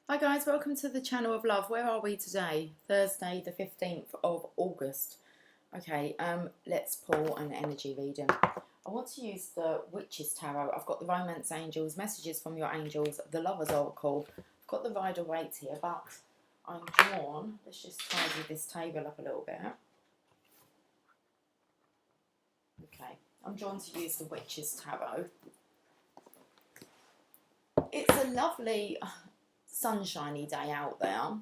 Hi guys, welcome to the channel of love. Where are we today? Thursday the 15th of August. Okay, let's pull an energy reading. I want to use the Witch's Tarot. I've got the Romance Angels, Messages from Your Angels, the Lover's Oracle. I've got the Rider-Waite here, but I'm drawn. Let's just tidy this table up a little bit. Okay, I'm drawn to use the Witch's Tarot. It's a lovely sunshiny day out there,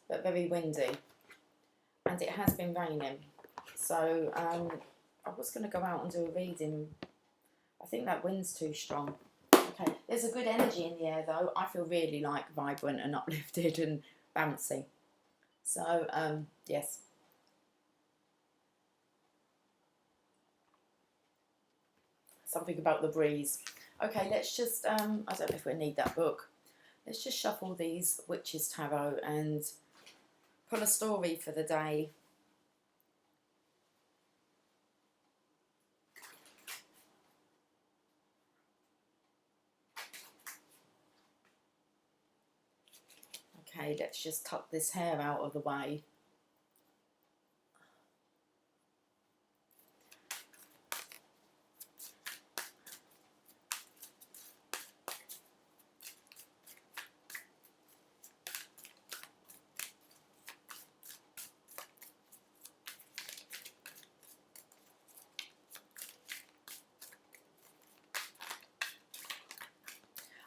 but very windy. And it has been raining, so I was going to go out and do a reading. I think that wind's too strong. Okay, there's a good energy in the air though. I feel really like vibrant and uplifted and bouncy. So yes, something about the breeze. Okay, let's just I don't know if we need that book. Let's just shuffle these Witches Tarot and pull a story for the day. Okay, let's just tuck this hair out of the way.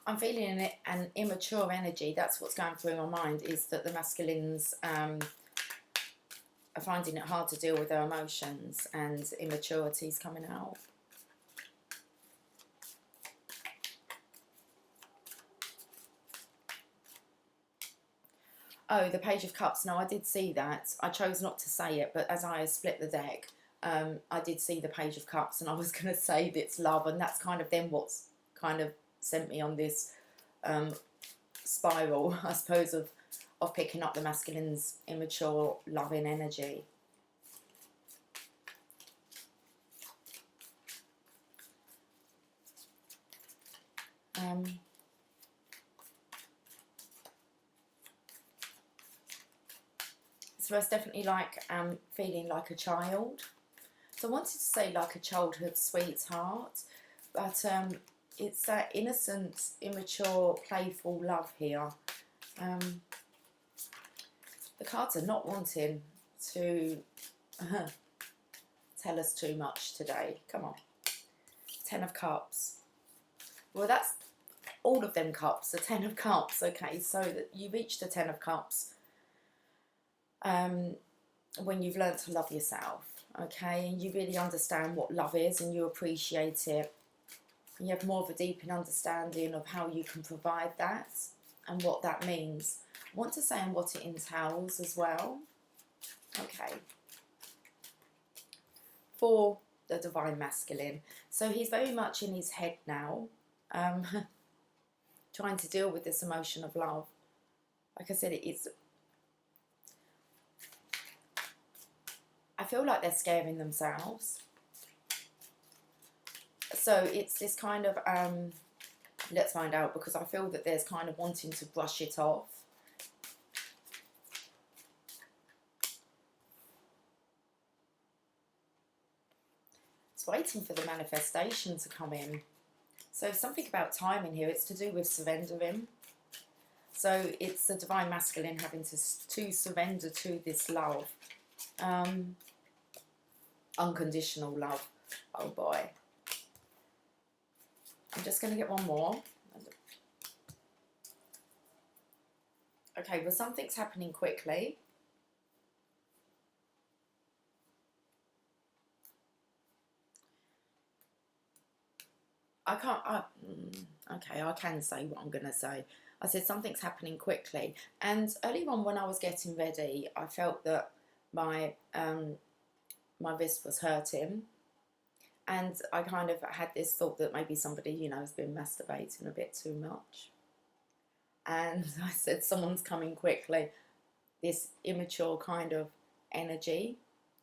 I'm feeling an immature energy. That's what's going through my mind, is that the masculines are finding it hard to deal with their emotions and immaturity is coming out. Oh, the Page of Cups. No, I did see that. I chose not to say it, but as I split the deck, I did see the Page of Cups, and I was going to say that it's love, and that's kind of then what's kind of sent me on this spiral, I suppose, of picking up the masculine's immature, loving energy. So it's definitely like feeling like a child. So I wanted to say like a childhood sweetheart, but it's that innocent, immature, playful love here. The cards are not wanting to tell us too much today. Come on. Ten of Cups. Well, that's all of them cups, the Ten of Cups. Okay, so that you reach the Ten of Cups when you've learned to love yourself. Okay, and you really understand what love is and you appreciate it. You have more of a deeper understanding of how you can provide that and what that means. I want to say and what it entails as well. Okay. For the Divine Masculine. So he's very much in his head now, trying to deal with this emotion of love. Like I said, I feel like they're scaring themselves. So it's this kind of, let's find out, because I feel that there's kind of wanting to brush it off. It's waiting for the manifestation to come in. So something about timing here, it's to do with surrendering. So it's the Divine Masculine having to surrender to this love. Unconditional love. Oh boy. I'm just going to get one more. Okay, well, something's happening quickly. Okay, I can say what I'm going to say. I said something's happening quickly. And earlier on when I was getting ready, I felt that my wrist was hurting. And I kind of had this thought that maybe somebody, you know, has been masturbating a bit too much. And I said, someone's coming quickly. This immature kind of energy.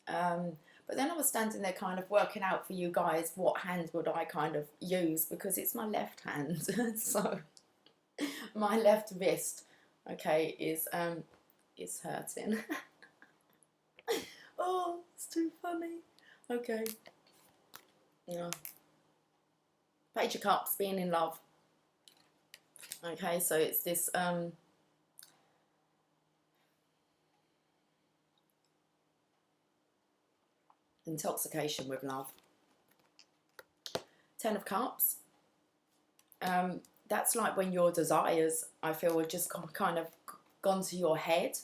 But then I was standing there kind of working out for you guys what hand would I kind of use, because it's my left hand. So My left wrist, okay, is hurting. Oh, it's too funny. Okay. Yeah. Page of Cups, being in love. Okay, so it's this intoxication with love. Ten of Cups. That's like when your desires, I feel, have just kind of gone to your head.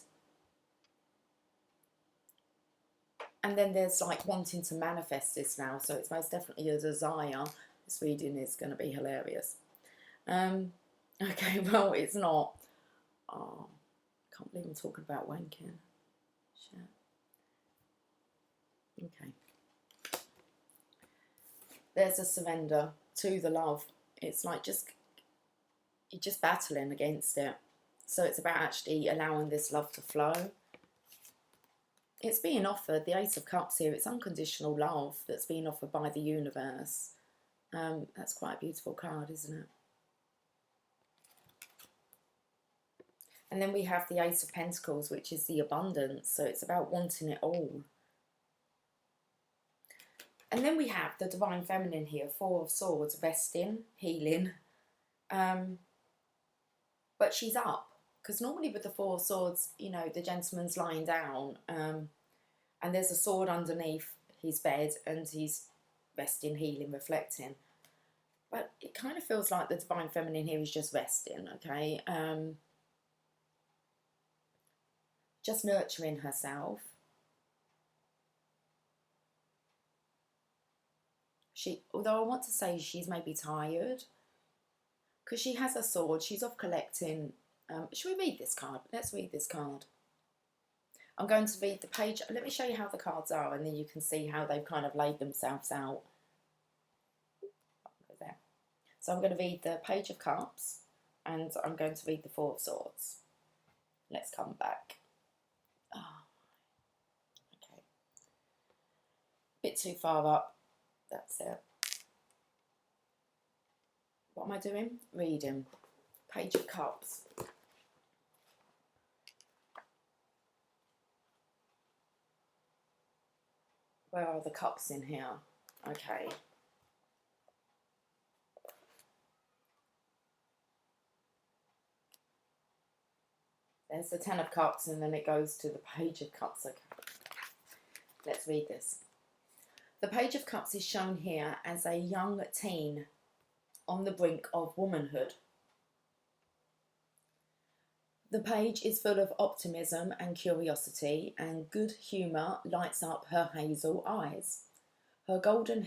And then there's like wanting to manifest this now. So it's most definitely a desire. This reading is going to be hilarious. Okay, well, it's not. Oh, I can't believe I'm talking about wanking. Shit. Okay. There's a surrender to the love. It's like you're just battling against it. So it's about actually allowing this love to flow. It's being offered, the Ace of Cups here, it's unconditional love that's being offered by the universe. That's quite a beautiful card, isn't it? And then we have the Ace of Pentacles, which is the abundance. So it's about wanting it all. And then we have the Divine Feminine here, Four of Swords, resting, healing. But she's up. Because normally with the Four of Swords, you know, the gentleman's lying down. And there's a sword underneath his bed. And he's resting, healing, reflecting. But it kind of feels like the Divine Feminine here is just resting, okay? Just nurturing herself. Although I want to say she's maybe tired, because she has a sword, she's off collecting. Should we read this card? Let's read this card. I'm going to read the page. Let me show you how the cards are, and then you can see how they've kind of laid themselves out. There. So I'm going to read the Page of Cups, and I'm going to read the Four of Swords. Let's come back. Oh, okay. Bit too far up. That's it. What am I doing? Reading. Page of Cups. Where are the cups in here? Okay. There's the Ten of Cups, and then it goes to the Page of Cups. Okay. Let's read this. The Page of Cups is shown here as a young teen on the brink of womanhood. The page is full of optimism and curiosity, and good humour lights up her hazel eyes. Her golden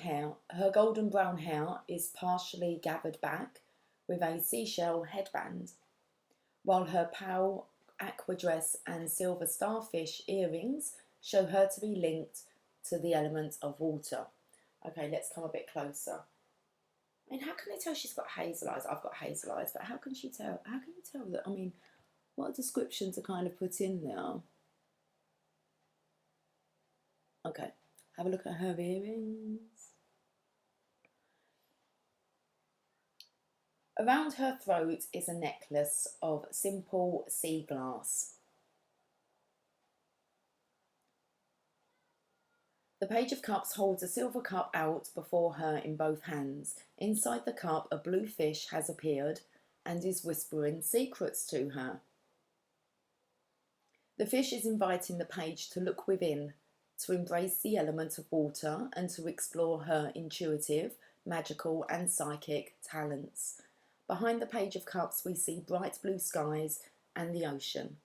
brown hair is partially gathered back with a seashell headband, while her pale aqua dress and silver starfish earrings show her to be linked to the element of water. Okay, let's come a bit closer. I mean, how can they tell she's got hazel eyes? I've got hazel eyes, but how can she tell? How can you tell that? I mean, what description to kind of put in there? Okay, have a look at her earrings. Around her throat is a necklace of simple sea glass. The Page of Cups holds a silver cup out before her in both hands. Inside the cup, a blue fish has appeared and is whispering secrets to her. The fish is inviting the page to look within, to embrace the element of water, and to explore her intuitive, magical, and psychic talents. Behind the Page of Cups, we see bright blue skies and the ocean.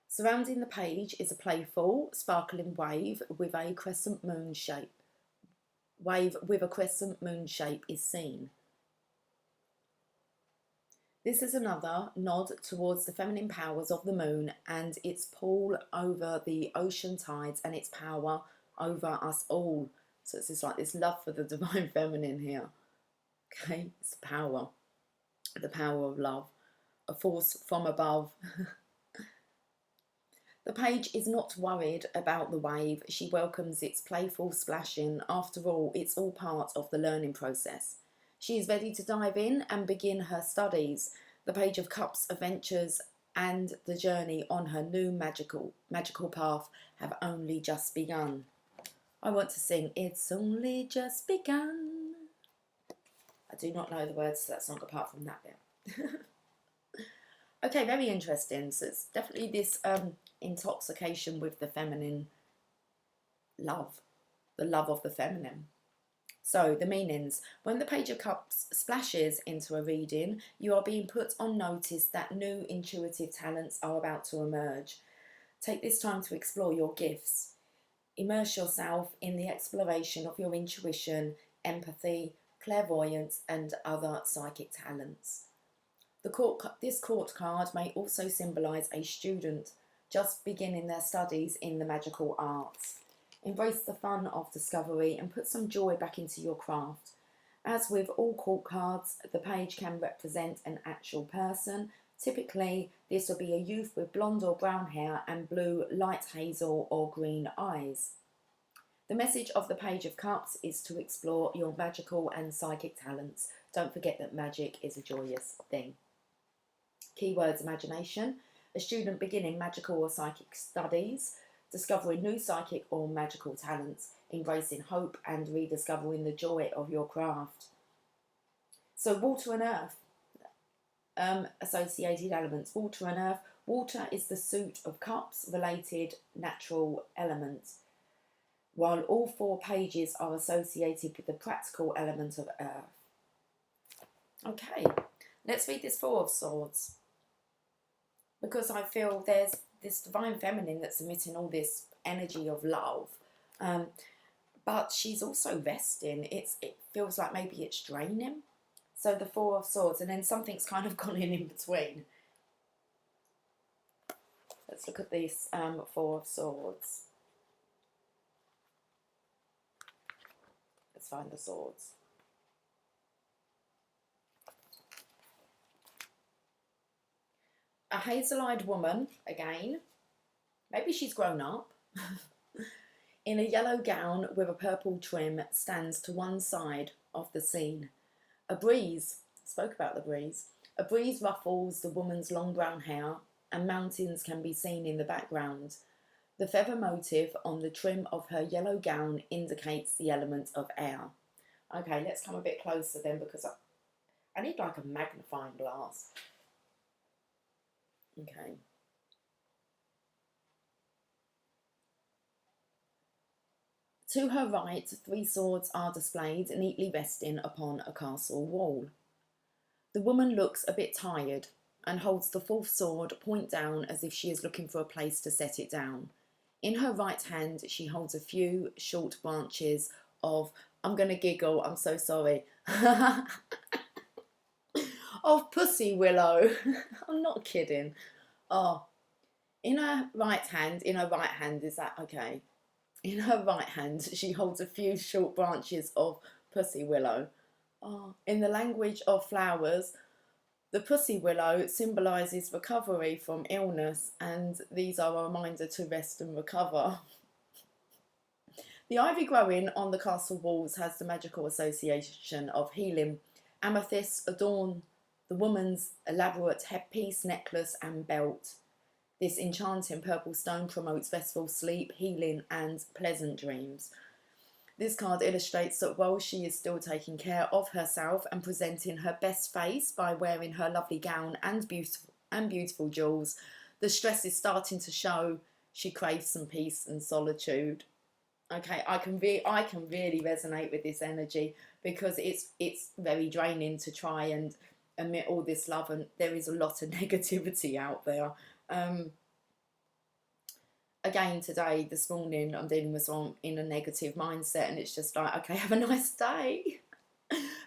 Surrounding the page is a playful, sparkling wave with a crescent moon shape. Wave with a crescent moon shape is seen. This is another nod towards the feminine powers of the moon and its pull over the ocean tides and its power over us all. So it's just like this love for the divine feminine here. Okay, it's the power of love, a force from above. The page is not worried about the wave. She welcomes its playful splashing. After all, it's all part of the learning process. She is ready to dive in and begin her studies. The Page of Cups adventures and the journey on her new magical path have only just begun. I want to sing It's Only Just Begun. I do not know the words to that song apart from that bit. Okay, very interesting. So it's definitely this intoxication with the feminine love, the love of the feminine. So the meanings. When the Page of Cups splashes into a reading, you are being put on notice that new intuitive talents are about to emerge. Take this time to explore your gifts. Immerse yourself in the exploration of your intuition, empathy, clairvoyance, and other psychic talents. This court card may also symbolise a student just beginning their studies in the magical arts. Embrace the fun of discovery and put some joy back into your craft. As with all court cards, the page can represent an actual person. Typically, this will be a youth with blonde or brown hair and blue, light hazel or green eyes. The message of the Page of Cups is to explore your magical and psychic talents. Don't forget that magic is a joyous thing. Keywords: imagination, a student beginning magical or psychic studies, discovering new psychic or magical talents, embracing hope and rediscovering the joy of your craft. So water and earth, associated elements. Water and earth. Water is the suit of cups related natural elements, while all 4 pages are associated with the practical element of earth. Okay, let's read this Four of Swords, because I feel there's this divine feminine that's emitting all this energy of love, but she's also resting. It feels like maybe it's draining. So the Four of Swords, and then something's kind of gone in between. Let's look at this Four of Swords. Let's find the swords. A hazel-eyed woman, again, maybe she's grown up, in a yellow gown with a purple trim, stands to one side of the scene. A breeze ruffles the woman's long brown hair, and mountains can be seen in the background. The feather motif on the trim of her yellow gown indicates the element of air. Okay, let's come a bit closer then, because I need like a magnifying glass. Okay. To her right, 3 swords are displayed, neatly resting upon a castle wall. The woman looks a bit tired and holds the 4th sword point down as if she is looking for a place to set it down. In her right hand, she holds a few short branches of, I'm going to giggle, I'm so sorry, of pussy willow. I'm not kidding. Oh, in her right hand, is that okay? In her right hand, she holds a few short branches of pussy willow. Oh, in the language of flowers, the pussy willow symbolises recovery from illness, and these are a reminder to rest and recover. The ivy growing on the castle walls has the magical association of healing. Amethysts adorn the woman's elaborate headpiece, necklace and belt. This enchanting purple stone promotes restful sleep, healing and pleasant dreams. This card illustrates that while she is still taking care of herself and presenting her best face by wearing her lovely gown and beautiful jewels, the stress is starting to show. She craves some peace and solitude. Okay, I can really resonate with this energy, because it's very draining to try and emit all this love, and there is a lot of negativity out there. Again, this morning, I'm dealing with someone in a negative mindset, and it's just like, okay, have a nice day.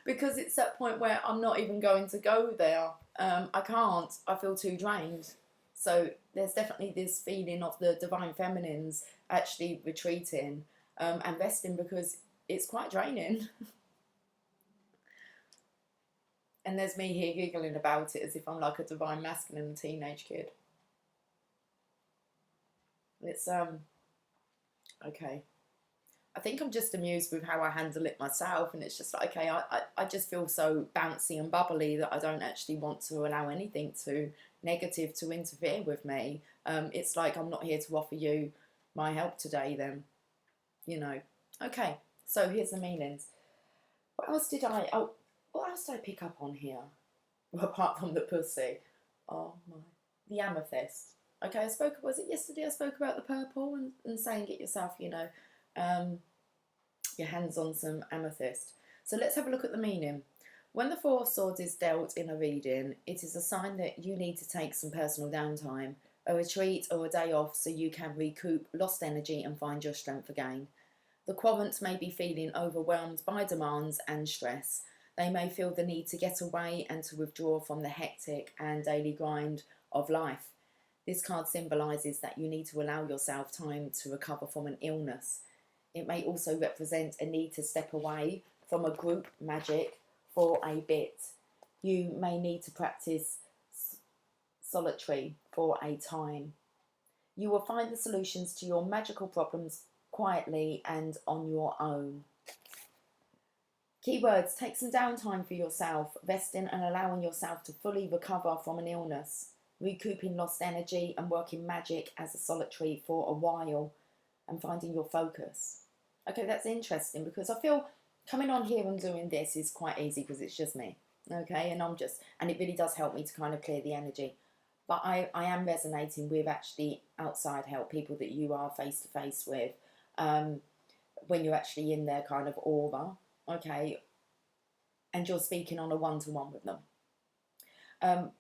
Because it's that point where I'm not even going to go there. I can't. I feel too drained. So there's definitely this feeling of the divine feminines actually retreating and resting, because it's quite draining. And there's me here giggling about it as if I'm like a divine masculine teenage kid. It's okay. I think I'm just amused with how I handle it myself, and it's just like, okay, I just feel so bouncy and bubbly that I don't actually want to allow anything to negative to interfere with me. It's like I'm not here to offer you my help today, then, you know. Okay, so here's the meanings. What else did I? Oh, what else did I pick up on here? Well, apart from the pussy. Oh my, the amethyst. Okay, I spoke. Was it yesterday? I spoke about the purple and saying it yourself. You know. Your hands on some amethyst. So let's have a look at the meaning. When the Four of Swords is dealt in a reading, it is a sign that you need to take some personal downtime, a retreat or a day off so you can recoup lost energy and find your strength again. The querents may be feeling overwhelmed by demands and stress. They may feel the need to get away and to withdraw from the hectic and daily grind of life. This card symbolises that you need to allow yourself time to recover from an illness. It may also represent a need to step away from a group magic for a bit. You may need to practice solitary for a time. You will find the solutions to your magical problems quietly and on your own. Keywords: take some downtime for yourself, resting and allowing yourself to fully recover from an illness, recouping lost energy and working magic as a solitary for a while and finding your focus. Okay, that's interesting because I feel coming on here and doing this is quite easy because it's just me. Okay, and it really does help me to kind of clear the energy. But I am resonating with actually outside help, people that you are face to face with, when you're actually in their kind of aura, okay, and you're speaking on a one-to-one with them.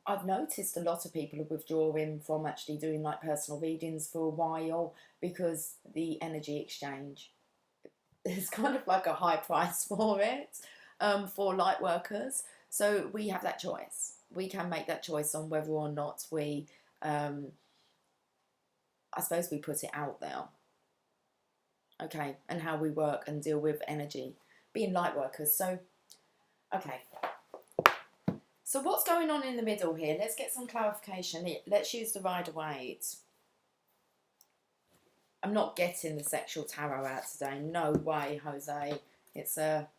I've noticed a lot of people are withdrawing from actually doing like personal readings for a while because the energy exchange, there's kind of like a high price for it, for light workers. So we have that choice. We can make that choice on whether or not we, I suppose we put it out there. Okay, and how we work and deal with energy, being light workers. So, okay. So what's going on in the middle here? Let's get some clarification. Let's use the Rider-Waite. I'm not getting the sexual tarot out today. No way, Jose. It's not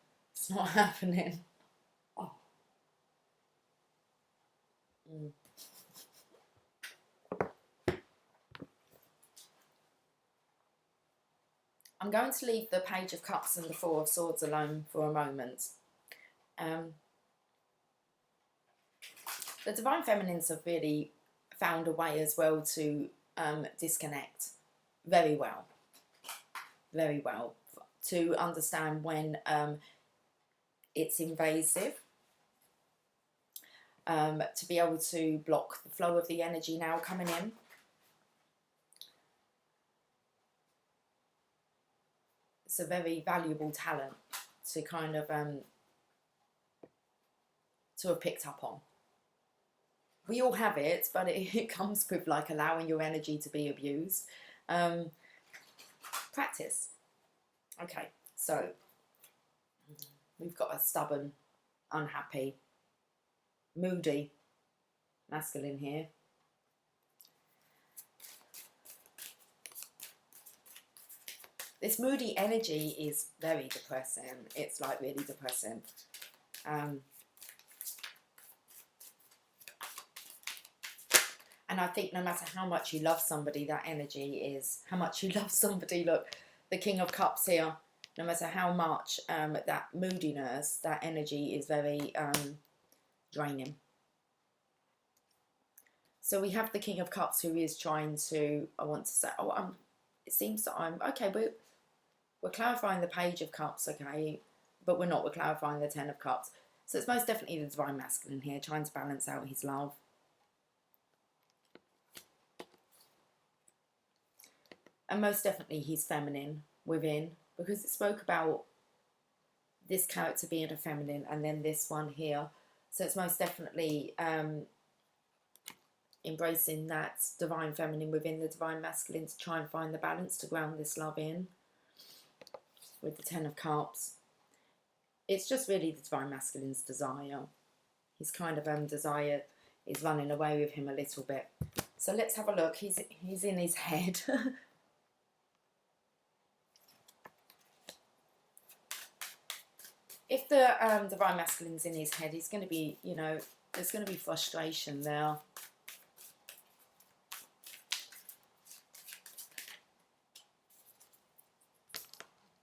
happening. Oh. I'm going to leave the Page of Cups and the Four of Swords alone for a moment. The Divine Feminines have really found a way as well to disconnect very well, to understand when it's invasive, to be able to block the flow of the energy now coming in. It's a very valuable talent to kind of to have picked up on. We all have it, but it comes with like allowing your energy to be abused. Practice. Okay, so we've got a stubborn, unhappy, moody masculine here. This moody energy is very depressing. It's like really depressing. And I think no matter how much you love somebody, that energy is, how much you love somebody, look, the King of Cups here, no matter how much that moodiness, that energy is very draining. So we have the King of Cups who is trying to, I want to say, it seems that okay, we're clarifying the Page of Cups, okay, but we're clarifying the Ten of Cups. So it's most definitely the Divine Masculine here, trying to balance out his love. And most definitely he's feminine within, because it spoke about this character being a feminine and then this one here. So it's most definitely embracing that divine feminine within the divine masculine to try and find the balance to ground this love in. With the Ten of Cups, it's just really the divine masculine's desire. His kind of desire is running away with him a little bit. So let's have a look. He's in his head. If the divine masculine's in his head, he's going to be, you know, there's going to be frustration there.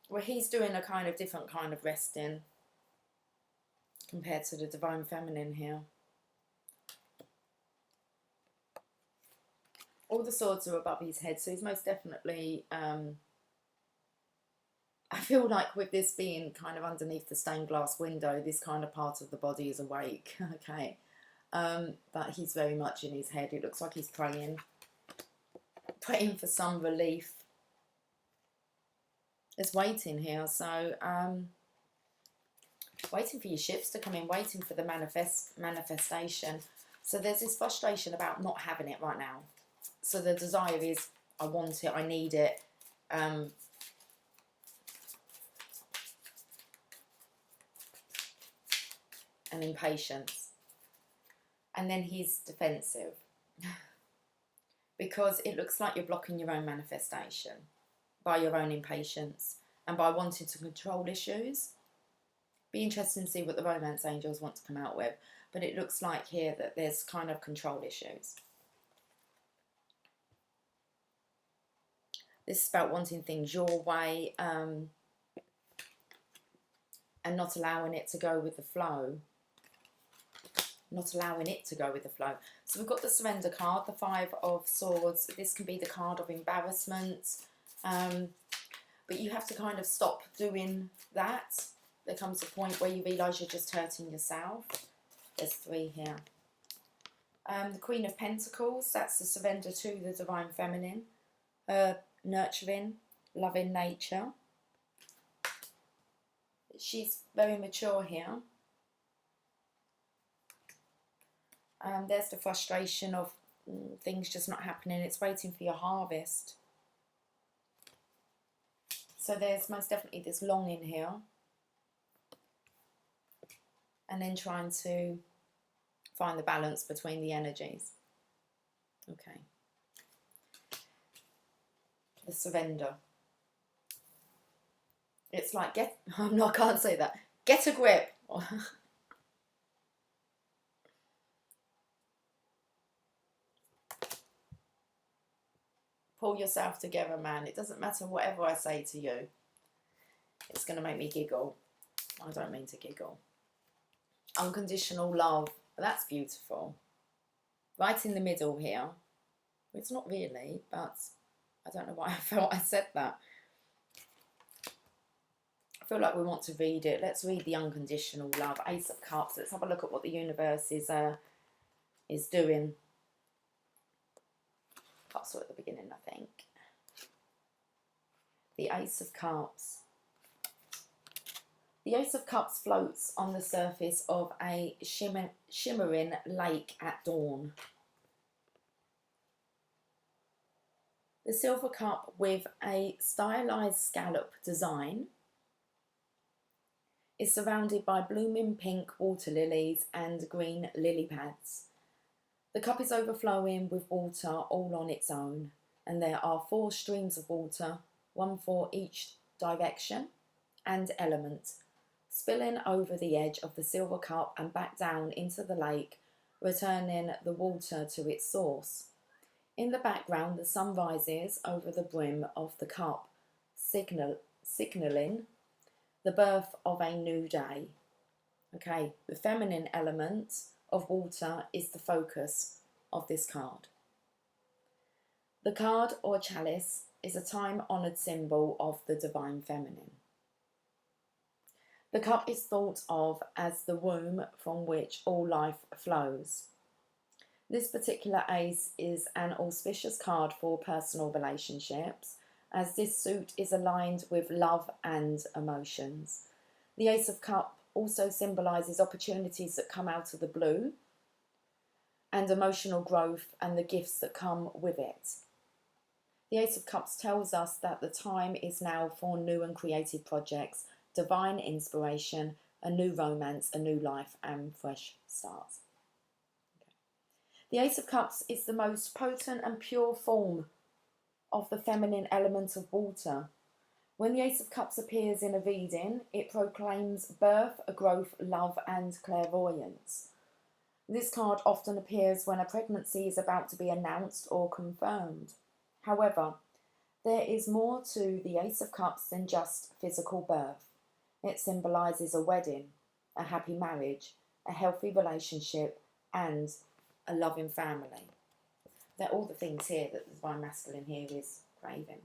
Well, he's doing a kind of different kind of resting compared to the divine feminine here. All the swords are above his head, so he's most definitely, I feel like with this being kind of underneath the stained glass window, this kind of part of the body is awake, okay? But he's very much in his head. It looks like he's praying for some relief. There's waiting here, so waiting for your shifts to come in, waiting for the manifestation. So there's this frustration about not having it right now. So the desire is, I want it, I need it. And impatience. And then he's defensive. Because it looks like you're blocking your own manifestation by your own impatience and by wanting to control issues. Be interesting to see what the romance angels want to come out with. But it looks like here that there's kind of control issues. This is about wanting things your way and not allowing it to go with the flow. Not allowing it to go with the flow. So we've got the surrender card, the 5 of swords. This can be the card of embarrassment. But you have to kind of stop doing that. There comes a point where you realise you're just hurting yourself. There's 3 here. The Queen of Pentacles, that's the surrender to the divine feminine. Nurturing, loving nature. She's very mature here. There's the frustration of things just not happening. It's waiting for your harvest. So there's most definitely this longing here. And then trying to find the balance between the energies. Okay. The surrender. It's like I can't say that. Get a grip. Pull yourself together, man. It doesn't matter whatever I say to you. It's going to make me giggle. I don't mean to giggle. Unconditional love. That's beautiful. Right in the middle here. It's not really, but I don't know why I felt I said that. I feel like we want to read it. Let's read the unconditional love. Ace of Cups. Let's have a look at what the universe is doing. Cups were at the beginning, I think. The Ace of Cups. The Ace of Cups floats on the surface of a shimmering lake at dawn. The silver cup with a stylized scallop design is surrounded by blooming pink water lilies and green lily pads. The cup is overflowing with water all on its own, and there are 4 streams of water, 1 for each direction and element, spilling over the edge of the silver cup and back down into the lake, returning the water to its source. In the background, the sun rises over the brim of the cup, signalling the birth of a new day. Okay, the feminine element of water is the focus of this card. The card or chalice is a time-honoured symbol of the divine feminine. The cup is thought of as the womb from which all life flows. This particular ace is an auspicious card for personal relationships, as this suit is aligned with love and emotions. The Ace of Cups also symbolises opportunities that come out of the blue and emotional growth and the gifts that come with it. The Ace of Cups tells us that the time is now for new and creative projects, divine inspiration, a new romance, a new life, and fresh starts. The Ace of Cups is the most potent and pure form of the feminine element of water. When the Ace of Cups appears in a reading, it proclaims birth, growth, love, and clairvoyance. This card often appears when a pregnancy is about to be announced or confirmed. However, there is more to the Ace of Cups than just physical birth. It symbolises a wedding, a happy marriage, a healthy relationship, and a loving family. They're all the things here that the Divine Masculine here is craving.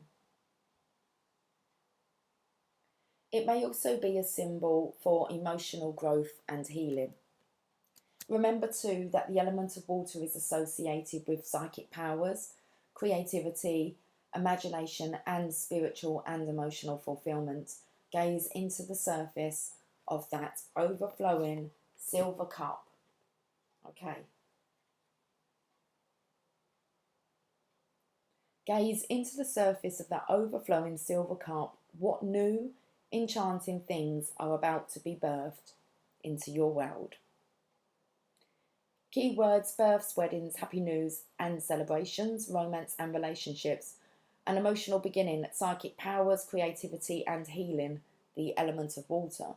It may also be a symbol for emotional growth and healing. Remember too that the element of water is associated with psychic powers, creativity, imagination, and spiritual and emotional fulfillment. Gaze into the surface of that overflowing silver cup. Okay. Gaze into the surface of that overflowing silver cup. What new, enchanting things are about to be birthed into your world? Keywords: births, weddings, happy news and celebrations, romance and relationships, an emotional beginning, psychic powers, creativity and healing, the element of water.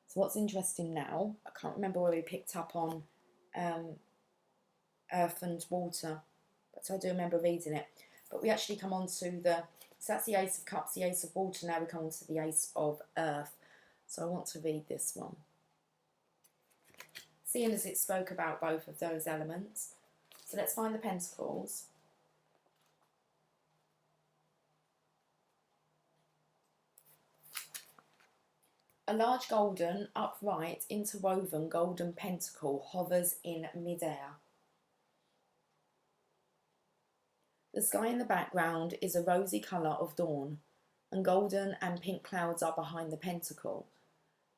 So what's interesting now, I can't remember where we picked up on earth and water, but I do remember reading it. But we actually come on to so that's the Ace of Cups, the Ace of Water. Now we come on to the Ace of Earth. So I want to read this one. Seeing as it spoke about both of those elements. So let's find the Pentacles. A large golden, upright, interwoven golden pentacle hovers in midair. The sky in the background is a rosy colour of dawn, and golden and pink clouds are behind the pentacle.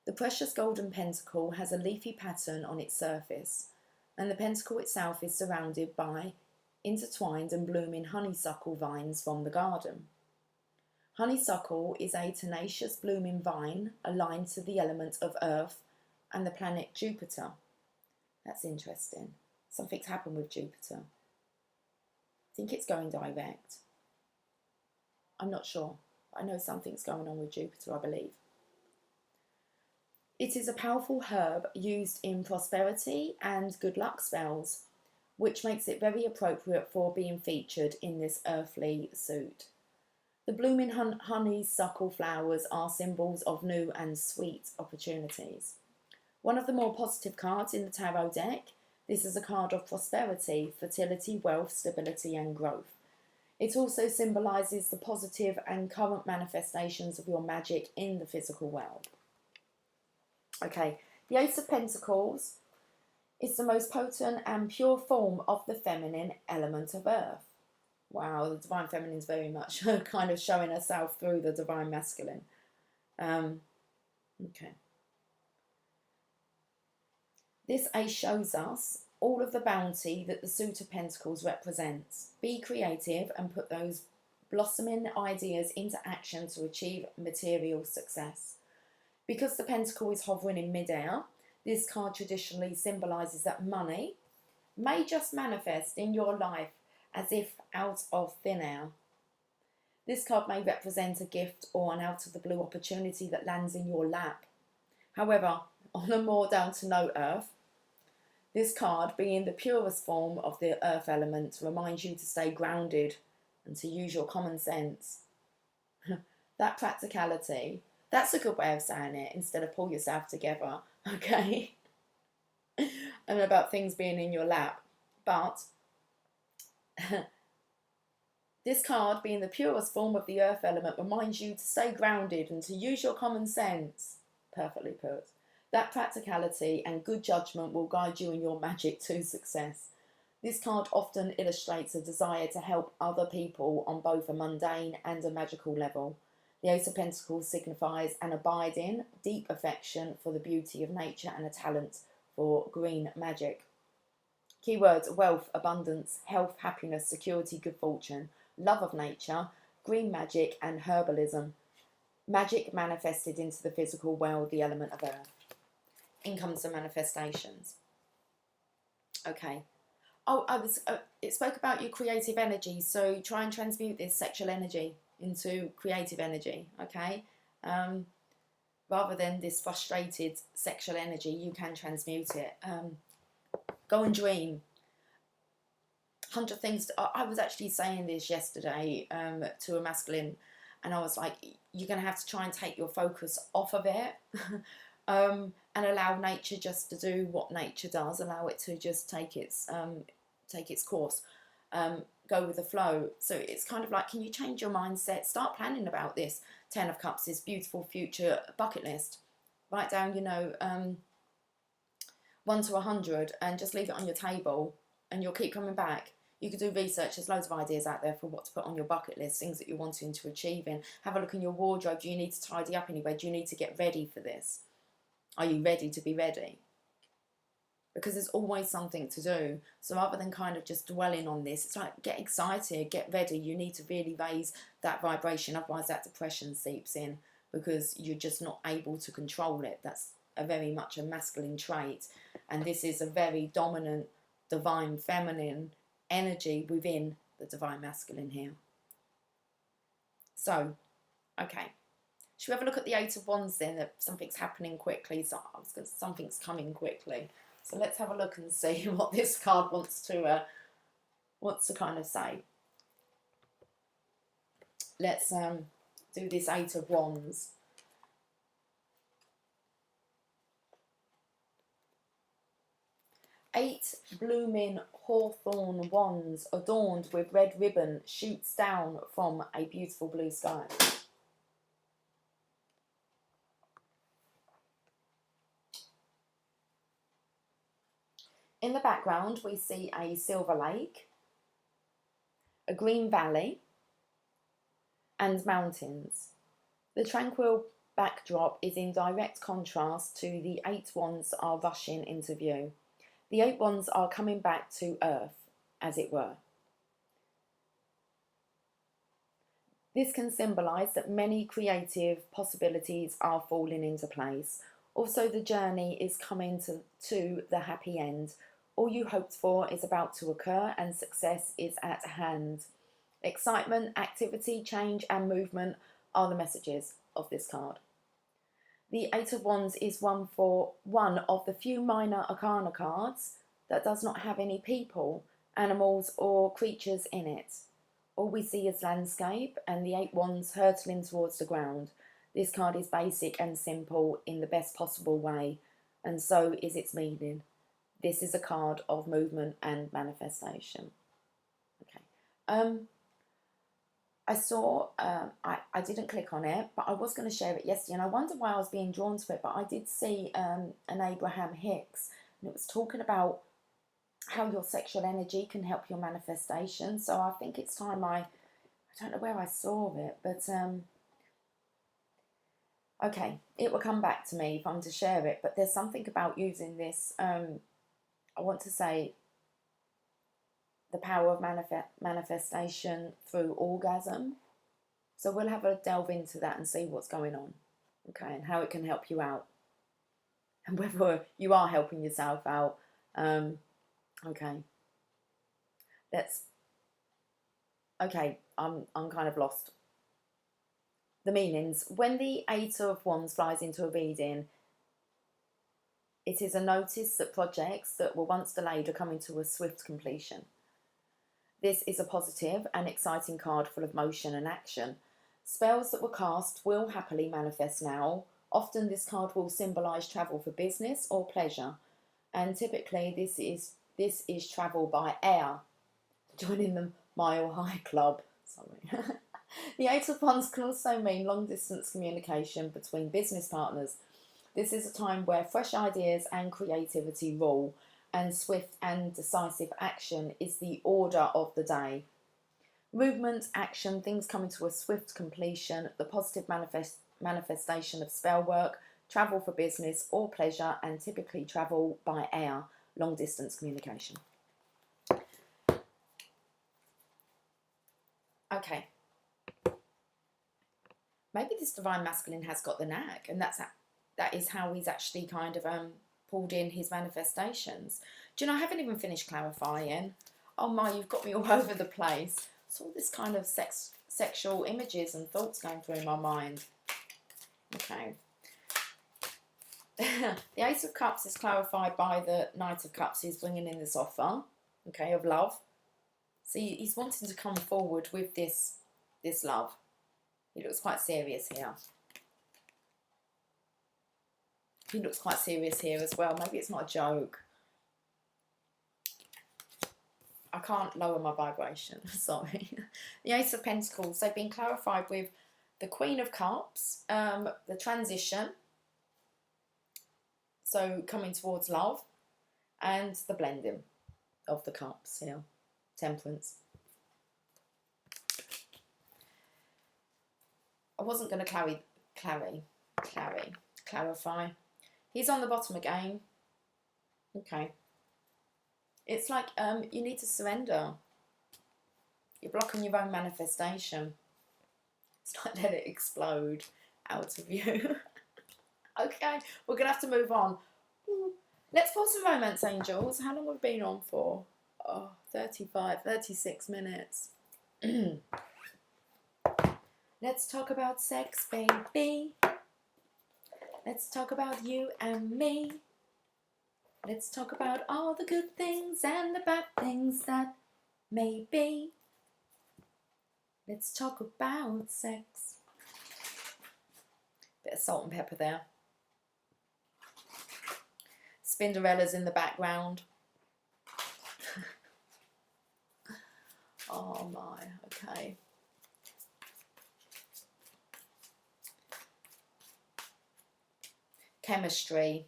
The precious golden pentacle has a leafy pattern on its surface, and the pentacle itself is surrounded by intertwined and blooming honeysuckle vines from the garden. Honeysuckle is a tenacious blooming vine aligned to the element of Earth and the planet Jupiter. That's interesting. Something's happened with Jupiter. I think it's going direct. I'm not sure. I know something's going on with Jupiter, I believe. It is a powerful herb used in prosperity and good luck spells, which makes it very appropriate for being featured in this earthly suit. The blooming honeysuckle flowers are symbols of new and sweet opportunities. One of the more positive cards in the tarot deck, this is a card of prosperity, fertility, wealth, stability and growth. It also symbolises the positive and current manifestations of your magic in the physical world. Okay, the Ace of Pentacles is the most potent and pure form of the feminine element of Earth. Wow, the Divine Feminine is very much kind of showing herself through the Divine Masculine. Okay. This Ace shows us all of the bounty that the suit of Pentacles represents. Be creative and put those blossoming ideas into action to achieve material success. Because the Pentacle is hovering in midair, this card traditionally symbolises that money may just manifest in your life as if out of thin air. This card may represent a gift or an out-of-the-blue opportunity that lands in your lap. However, on a more down-to-know Earth, this card, being the purest form of the Earth element, reminds you to stay grounded and to use your common sense. That practicality, that's a good way of saying it, instead of pull yourself together, okay? And about things being in your lap. But this card, being the purest form of the earth element, reminds you to stay grounded and to use your common sense. Perfectly put. That practicality and good judgment will guide you in your magic to success. This card often illustrates a desire to help other people on both a mundane and a magical level. The Ace of Pentacles signifies an abiding, deep affection for the beauty of nature and a talent for green magic. Keywords: wealth, abundance, health, happiness, security, good fortune, love of nature, green magic and herbalism. Magic manifested into the physical world, the element of earth. In comes the manifestations. Okay. Oh, it spoke about your creative energy, so try and transmute this sexual energy. into creative energy, okay? Rather than this frustrated sexual energy, you can transmute it. Go and dream. 100 things. I was actually saying this yesterday to a masculine, and I was like, you're going to have to try and take your focus off of it and allow nature just to do what nature does. Allow it to just take its course. Go with the flow. So it's kind of like, can you change your mindset? Start planning about this. 10 of Cups, this beautiful future bucket list. Write down, 1 to 100 and just leave it on your table, and you'll keep coming back. You could do research. There's loads of ideas out there for what to put on your bucket list, things that you're wanting to achieve in. Have a look in your wardrobe. Do you need to tidy up anywhere? Do you need to get ready for this? Are you ready to be ready? Because there's always something to do. So rather than kind of just dwelling on this, it's like, get excited, get ready. You need to really raise that vibration, otherwise that depression seeps in because you're just not able to control it. That's very much a masculine trait, and this is a very dominant divine feminine energy within the divine masculine here. So, okay. Should we have a look at the Eight of Wands then? That something's happening quickly. So something's coming quickly. So let's have a look and see what this card wants to kind of say. Let's do this Eight of Wands. Eight blooming hawthorn wands adorned with red ribbon shoots down from a beautiful blue sky. In the background, we see a silver lake, a green valley, and mountains. The tranquil backdrop is in direct contrast to the eight wands are rushing into view. The eight wands are coming back to earth, as it were. This can symbolise that many creative possibilities are falling into place. Also, the journey is coming to the happy end. All you hoped for is about to occur and success is at hand. Excitement, activity, change and movement are the messages of this card. The Eight of Wands is one of the few minor arcana cards that does not have any people, animals or creatures in it. All we see is landscape and the eight wands hurtling towards the ground. This card is basic and simple in the best possible way, and so is its meaning. This is a card of movement and manifestation. Okay. I saw, I didn't click on it, but I was going to share it yesterday, and I wonder why I was being drawn to it, but I did see an Abraham Hicks, and it was talking about how your sexual energy can help your manifestation. So I think it's time I don't know where I saw it, but okay, it will come back to me if I'm to share it, but there's something about using this, I want to say, the power of manifestation through orgasm. So we'll have a delve into that and see what's going on, okay, and how it can help you out, and whether you are helping yourself out. Okay, I'm kind of lost. The meanings. When the Eight of Wands flies into a reading, it is a notice that projects that were once delayed are coming to a swift completion. This is a positive and exciting card full of motion and action. Spells that were cast will happily manifest now. Often this card will symbolise travel for business or pleasure, and typically this is travel by air. Joining the Mile High Club. Sorry. The Eight of Wands can also mean long distance communication between business partners. This is a time where fresh ideas and creativity rule, and swift and decisive action is the order of the day. Movement, action, things coming to a swift completion, the positive manifestation of spell work, travel for business or pleasure, and typically travel by air, long distance communication. Okay. Maybe this divine masculine has got the knack, and that is how he's actually kind of pulled in his manifestations. Do you know, I haven't even finished clarifying. Oh my, you've got me all over the place. It's all this kind of sex sexual images and thoughts going through my mind. Okay. The Ace of Cups is clarified by the Knight of Cups, who's bringing in this offer, okay, of love. So he's wanting to come forward with this love. He looks quite serious here. He looks quite serious here as well. Maybe it's not a joke. I can't lower my vibration, sorry. The Ace of Pentacles, they've been clarified with the Queen of Cups, the transition, so coming towards love, and the blending of the cups here, Temperance. I wasn't going to clarify. He's on the bottom again. Okay. It's like you need to surrender. You're blocking your own manifestation. It's like let it explode out of you. Okay, we're going to have to move on. Let's pull some romance angels. How long have we been on for? Oh, 36 minutes. Let's talk about sex, baby. Let's talk about you and me. Let's talk about all the good things and the bad things that may be. Let's talk about sex. Bit of salt and pepper there. Spinderella's in the background. Oh my, okay. Chemistry.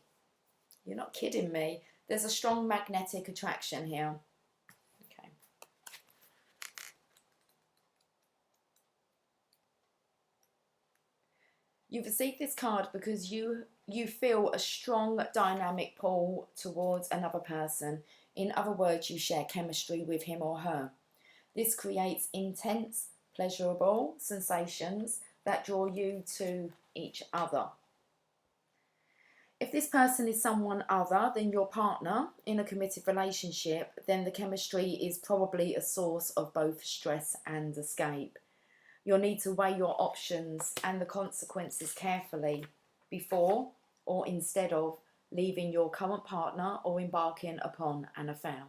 You're not kidding me. There's a strong magnetic attraction here. Okay. You've received this card because you feel a strong dynamic pull towards another person. In other words, you share chemistry with him or her. This creates intense, pleasurable sensations that draw you to each other. If this person is someone other than your partner in a committed relationship, then the chemistry is probably a source of both stress and escape. You'll need to weigh your options and the consequences carefully before or instead of leaving your current partner or embarking upon an affair.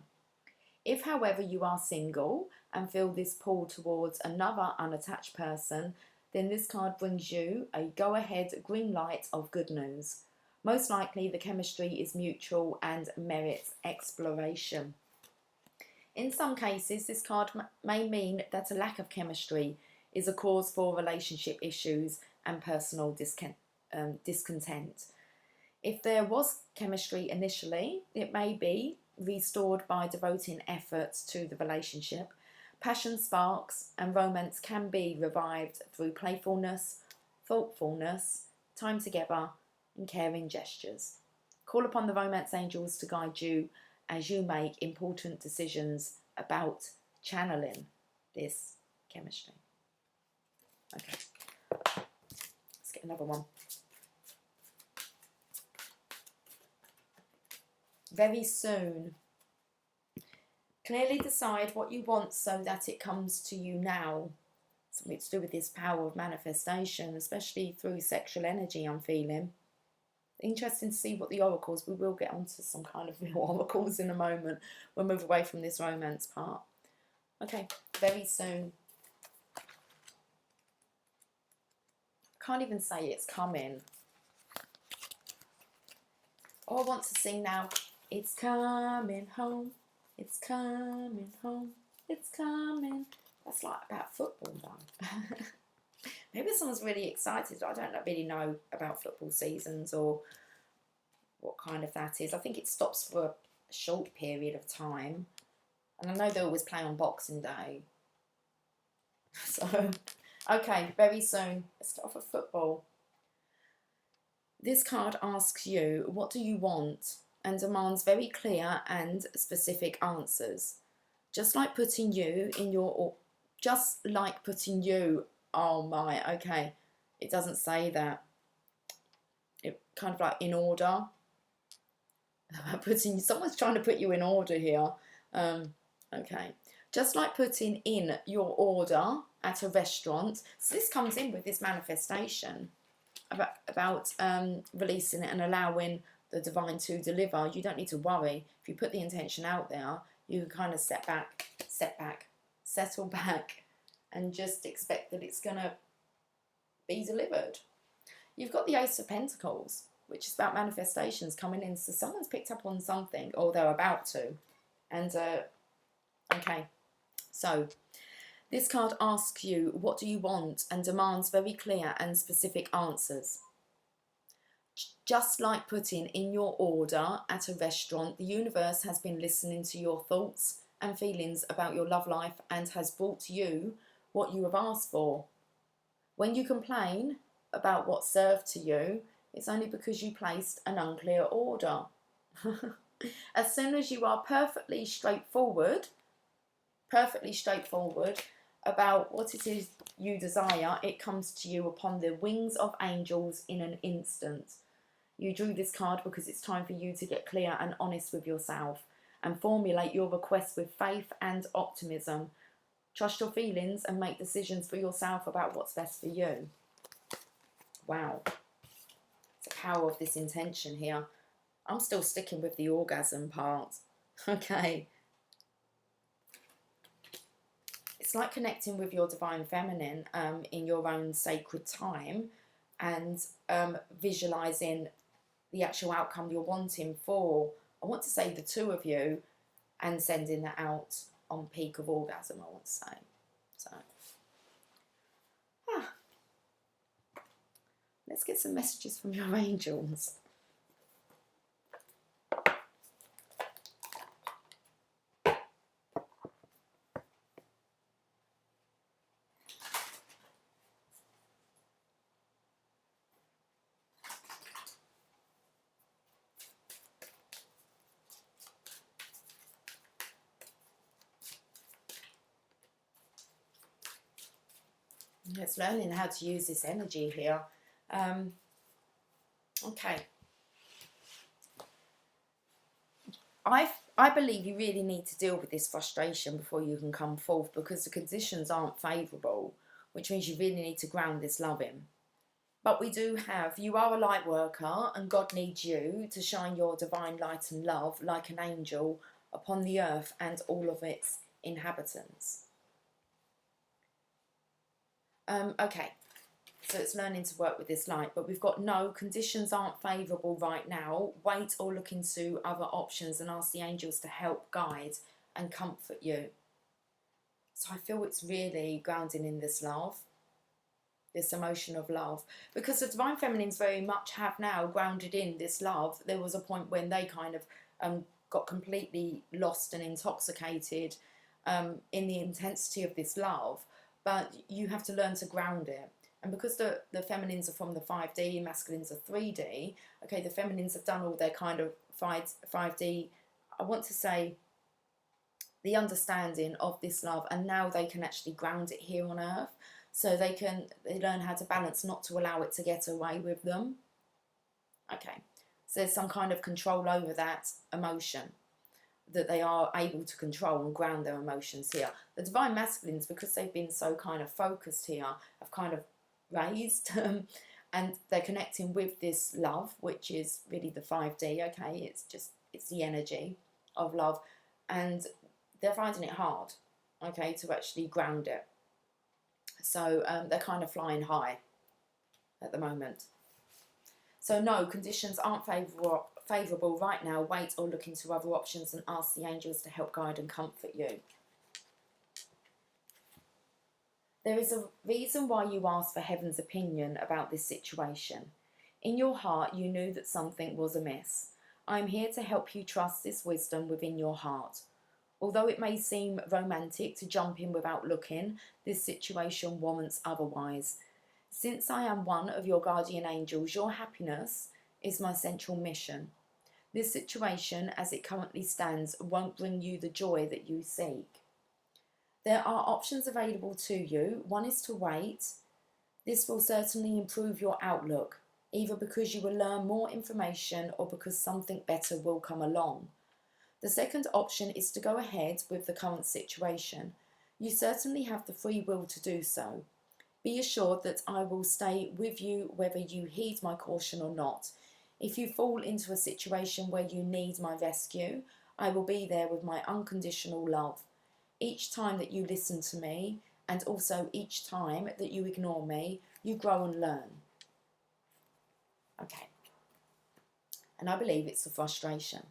If, however, you are single and feel this pull towards another unattached person, then this card brings you a go-ahead green light of good news. Most likely the chemistry is mutual and merits exploration. In some cases, this card may mean that a lack of chemistry is a cause for relationship issues and personal discontent. If there was chemistry initially, it may be restored by devoting efforts to the relationship. Passion sparks and romance can be revived through playfulness, thoughtfulness, time together, and caring gestures. Call upon the romance angels to guide you as you make important decisions about channeling this chemistry. Okay, let's get another one. Very soon. Clearly decide what you want so that it comes to you now. Something to do with this power of manifestation, especially through sexual energy, I'm feeling. Interesting to see what the oracles, we will get onto some kind of real oracles in a moment. We'll move away from this romance part. Okay, very soon. Can't even say it's coming. Oh, I want to sing now. It's coming home. It's coming home. It's coming. That's like about football though. Maybe someone's really excited. I don't really know about football seasons or what kind of that is. I think it stops for a short period of time. And I know they always play on Boxing Day. So, okay, very soon. Let's get off of football. This card asks you, what do you want? And demands very clear and specific answers. Just like putting you in your... Oh my, okay. It doesn't say that. It kind of like in order. Someone's trying to put you in order here. Okay. Just like putting in your order at a restaurant. So this comes in with this manifestation about releasing it and allowing the divine to deliver. You don't need to worry. If you put the intention out there, you can kind of settle back, and just expect that it's going to be delivered. You've got the Ace of Pentacles, which is about manifestations coming in. So someone's picked up on something, or they're about to. And, okay, so this card asks you, what do you want? And demands very clear and specific answers. Just like putting in your order at a restaurant, the universe has been listening to your thoughts and feelings about your love life and has brought you what you have asked for. When you complain about what's served to you, it's only because you placed an unclear order. As soon as you are perfectly straightforward about what it is you desire, it comes to you upon the wings of angels in an instant. You drew this card because it's time for you to get clear and honest with yourself and formulate your request with faith and optimism. Trust your feelings and make decisions for yourself about what's best for you. Wow. It's the power of this intention here. I'm still sticking with the orgasm part. Okay. It's like connecting with your divine feminine in your own sacred time, and visualizing the actual outcome you're wanting for, I want to say, the two of you, and sending that out on peak of orgasm, I want to say. So, let's get some messages from your angels. It's learning how to use this energy here. Okay. I believe you really need to deal with this frustration before you can come forth, because the conditions aren't favourable, which means you really need to ground this love in. But we do have, you are a light worker, and God needs you to shine your divine light and love like an angel upon the earth and all of its inhabitants. Okay, so it's learning to work with this light, but we've got no, conditions aren't favourable right now. Wait or look into other options and ask the angels to help guide and comfort you. So I feel it's really grounding in this love, this emotion of love, because the divine feminines very much have now grounded in this love. There was a point when they kind of got completely lost and intoxicated in the intensity of this love. But you have to learn to ground it. And because the feminines are from the 5D, masculines are 3D, okay, the feminines have done all their kind of 5D, I want to say, the understanding of this love, and now they can actually ground it here on earth. So they learn how to balance, not to allow it to get away with them. Okay, so there's some kind of control over that emotion, that they are able to control and ground their emotions here. The divine masculines, because they've been so kind of focused here, have kind of raised and they're connecting with this love, which is really the 5D, okay? It's the energy of love, and they're finding it hard, okay, to actually ground it. So they're kind of flying high at the moment. So no, conditions aren't favourable right now. Wait or look into other options and ask the angels to help guide and comfort you. There is a reason why you asked for heaven's opinion about this situation. In your heart, you knew that something was amiss. I am here to help you trust this wisdom within your heart. Although it may seem romantic to jump in without looking, this situation warrants otherwise. Since I am one of your guardian angels, your happiness is my central mission. This situation, as it currently stands, won't bring you the joy that you seek. There are options available to you. One is to wait. This will certainly improve your outlook, either because you will learn more information or because something better will come along. The second option is to go ahead with the current situation. You certainly have the free will to do so. Be assured that I will stay with you whether you heed my caution or not. If you fall into a situation where you need my rescue, I will be there with my unconditional love. Each time that you listen to me, and also each time that you ignore me, you grow and learn. Okay. And I believe it's the frustration.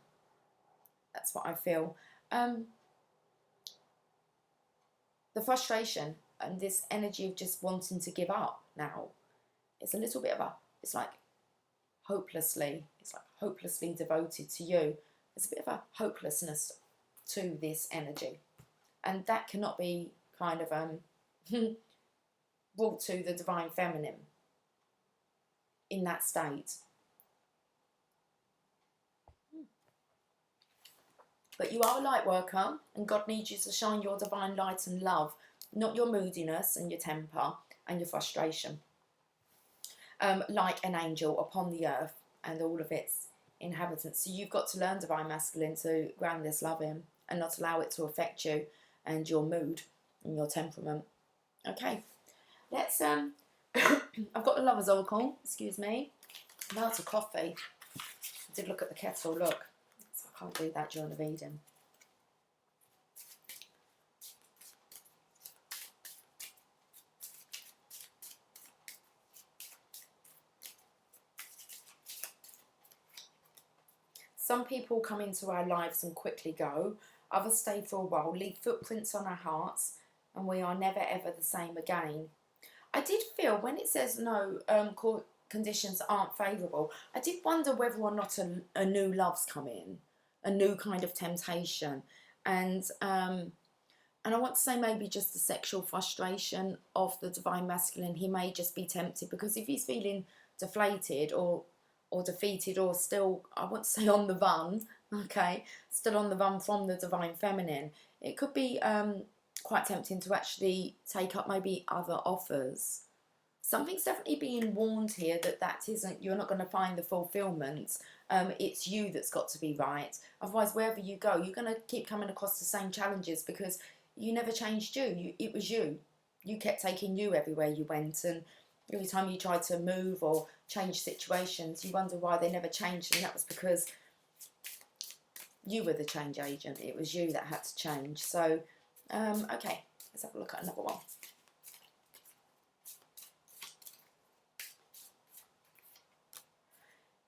That's what I feel. The frustration and this energy of just wanting to give up now. It's a little bit of a, it's like hopelessly devoted to you. There's a bit of a hopelessness to this energy. And that cannot be kind of brought to the divine feminine in that state. But you are a light worker, and God needs you to shine your divine light and love, not your moodiness and your temper and your frustration. Like an angel upon the earth and all of its inhabitants. So you've got to learn divine masculine to ground this love in and not allow it to affect you and your mood and your temperament. Okay, let's I've got the Lover's Oracle, excuse me. I'm out of coffee. I did look at the kettle, look. So I can't do that during the reading. Some people come into our lives and quickly go. Others stay for a while, leave footprints on our hearts, and we are never ever the same again. I did feel when it says no conditions aren't favourable, I did wonder whether or not a new love's come in, a new kind of temptation, and I want to say maybe just the sexual frustration of the divine masculine. He may just be tempted because if he's feeling deflated or defeated or still, I want to say on the run, okay, still on the run from the divine feminine, it could be quite tempting to actually take up maybe other offers. Something's definitely being warned here that isn't, you're not going to find the fulfillment. It's you that's got to be right. Otherwise, wherever you go, you're going to keep coming across the same challenges because you never changed you. It was you. You kept taking you everywhere you went, and every time you tried to move or change situations, you wonder why they never changed, and that was because you were the change agent. It was you that had to change. So, okay, let's have a look at another one.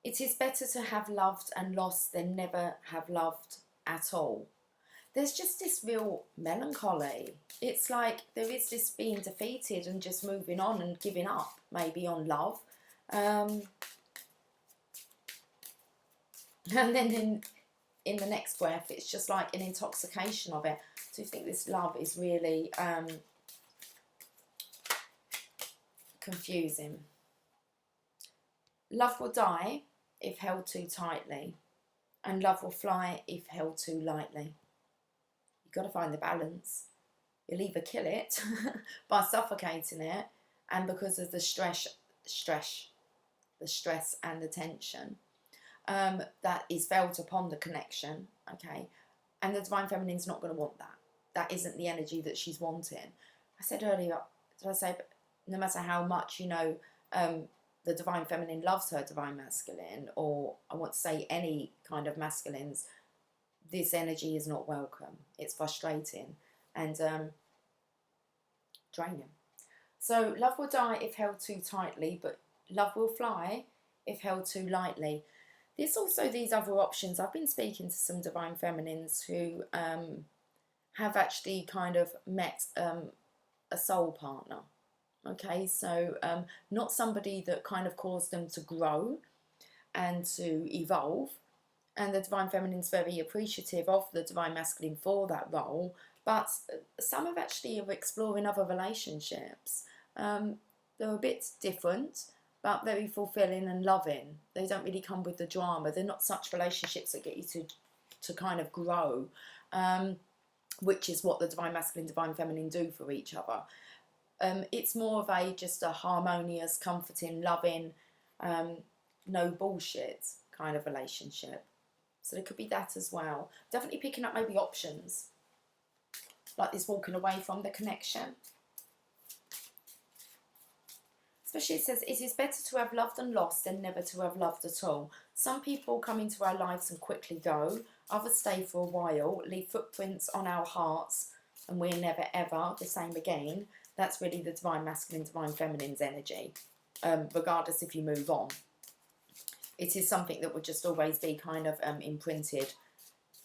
It is better to have loved and lost than never have loved at all. There's just this real melancholy. It's like there is this being defeated and just moving on and giving up, maybe on love. And then in the next breath, it's just like an intoxication of it. So you think this love is really confusing. Love will die if held too tightly, and love will fly if held too lightly. You've got to find the balance. You'll either kill it by suffocating it, and because of the stress and the tension that is felt upon the connection, okay, and the divine feminine's not going to want that. That isn't the energy that she's wanting. I said earlier, did I say, no matter how much, you know, the divine feminine loves her divine masculine, or I want to say any kind of masculines, this energy is not welcome. It's frustrating and draining. So love will die if held too tightly, but love will fly if held too lightly. There's also these other options. I've been speaking to some divine feminines who have actually kind of met a soul partner. Okay, so not somebody that kind of caused them to grow and to evolve. And the divine feminine's very appreciative of the divine masculine for that role. But some have actually are exploring other relationships. They're a bit different, but very fulfilling and loving. They don't really come with the drama. They're not such relationships that get you to kind of grow, which is what the divine masculine, divine feminine do for each other. It's more of just a harmonious, comforting, loving, no bullshit kind of relationship. So there could be that as well. Definitely picking up maybe options. like this walking away from the connection. Especially it says, it is better to have loved and lost than never to have loved at all. Some people come into our lives and quickly go. Others stay for a while, leave footprints on our hearts, and we're never ever the same again. That's really the divine masculine, divine feminine's energy. Regardless if you move on. It is something that would just always be kind of imprinted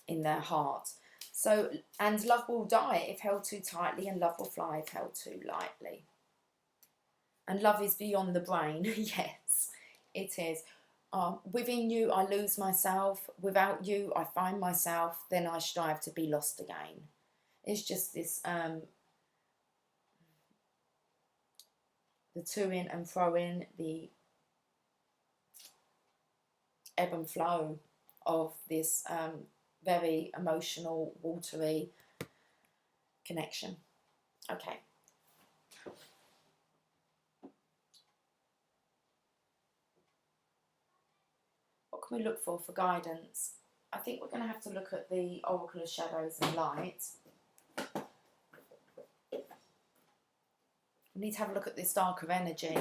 in their heart. So, and love will die if held too tightly, and love will fly if held too lightly. And love is beyond the brain. Yes, it is. Within you, I lose myself. Without you, I find myself. Then I strive to be lost again. It's just this, the to-in and fro-in, the ebb and flow of this very emotional, watery connection. Okay. What can we look for guidance? I think we're going to have to look at the Oracle of Shadows and Light. We need to have a look at this darker energy.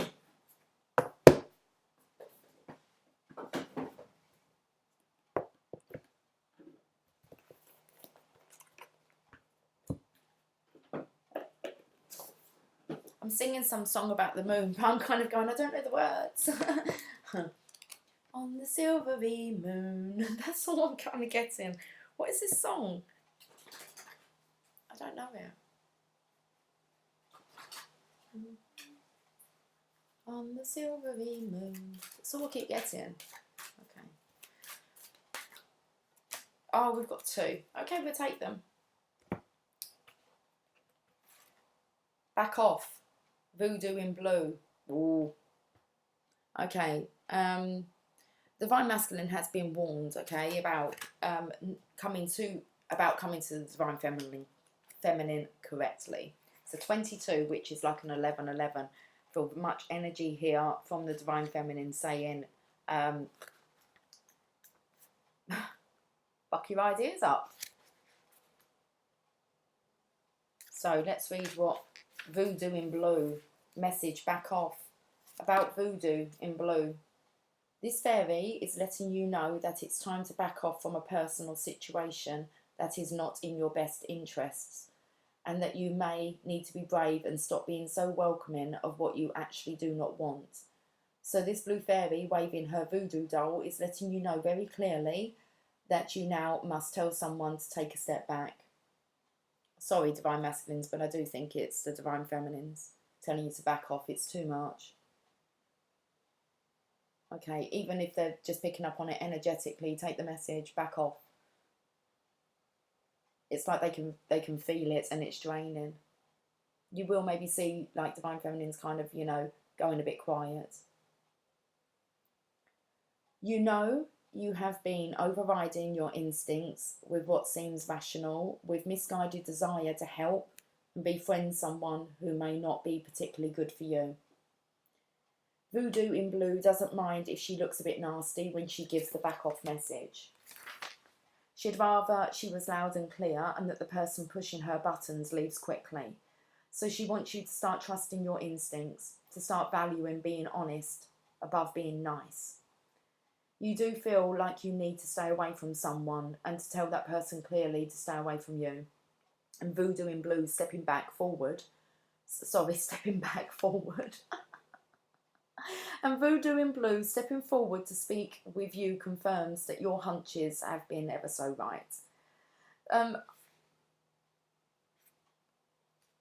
I'm singing some song about the moon, but I'm kind of going, I don't know the words. On the silvery moon. That's all I'm kind of getting. What is this song? I don't know it. On the silvery moon. That's all I keep getting. Okay. Oh, we've got two. Okay, we'll take them. Back off. Voodoo in blue. Ooh. Okay. Divine Masculine has been warned, okay, about coming to the Divine Feminine correctly. So 22, which is like an 11-11. Feel much energy here from the Divine Feminine saying, buck your ideas up. So let's read what Voodoo in blue, message back off, about voodoo in blue. This fairy is letting you know that it's time to back off from a personal situation that is not in your best interests, and that you may need to be brave and stop being so welcoming of what you actually do not want. So this blue fairy waving her voodoo doll is letting you know very clearly that you now must tell someone to take a step back. Sorry, Divine Masculines, but I do think it's the Divine Feminines telling you to back off. It's too much. Okay, even if they're just picking up on it energetically, take the message, back off. It's like they can feel it and it's draining. You will maybe see like Divine Feminines kind of, you know, going a bit quiet. You know you have been overriding your instincts with what seems rational, with misguided desire to help and befriend someone who may not be particularly good for you. Voodoo in blue doesn't mind if she looks a bit nasty when she gives the back off message. She'd rather she was loud and clear and that the person pushing her buttons leaves quickly. So she wants you to start trusting your instincts, to start valuing being honest above being nice. You do feel like you need to stay away from someone and to tell that person clearly to stay away from you. And Voodoo in blue stepping back forward. And Voodoo in blue stepping forward to speak with you confirms that your hunches have been ever so right.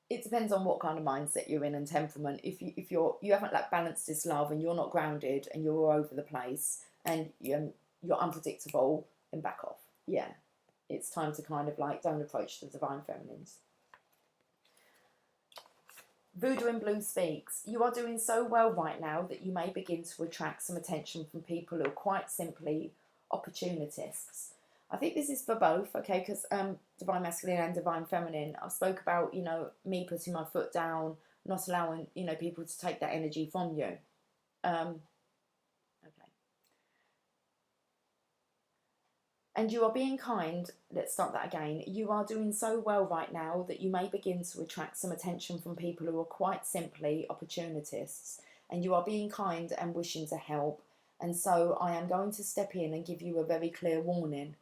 It depends on what kind of mindset you're in and temperament. If you haven't like balanced this love and you're not grounded and you're all over the place and you're unpredictable, then back off. Yeah, it's time to kind of like don't approach the Divine Feminines. Voodoo in blue speaks. You are doing so well right now that you may begin to attract some attention from people who are quite simply opportunists. I think this is for both, okay, because Divine Masculine and Divine Feminine, I've spoke about, you know, me putting my foot down, not allowing, you know, people to take that energy from you. Okay. And you are being kind. Let's start that again. You are doing so well right now that you may begin to attract some attention from people who are quite simply opportunists. And you are being kind and wishing to help. And so I am going to step in and give you a very clear warning.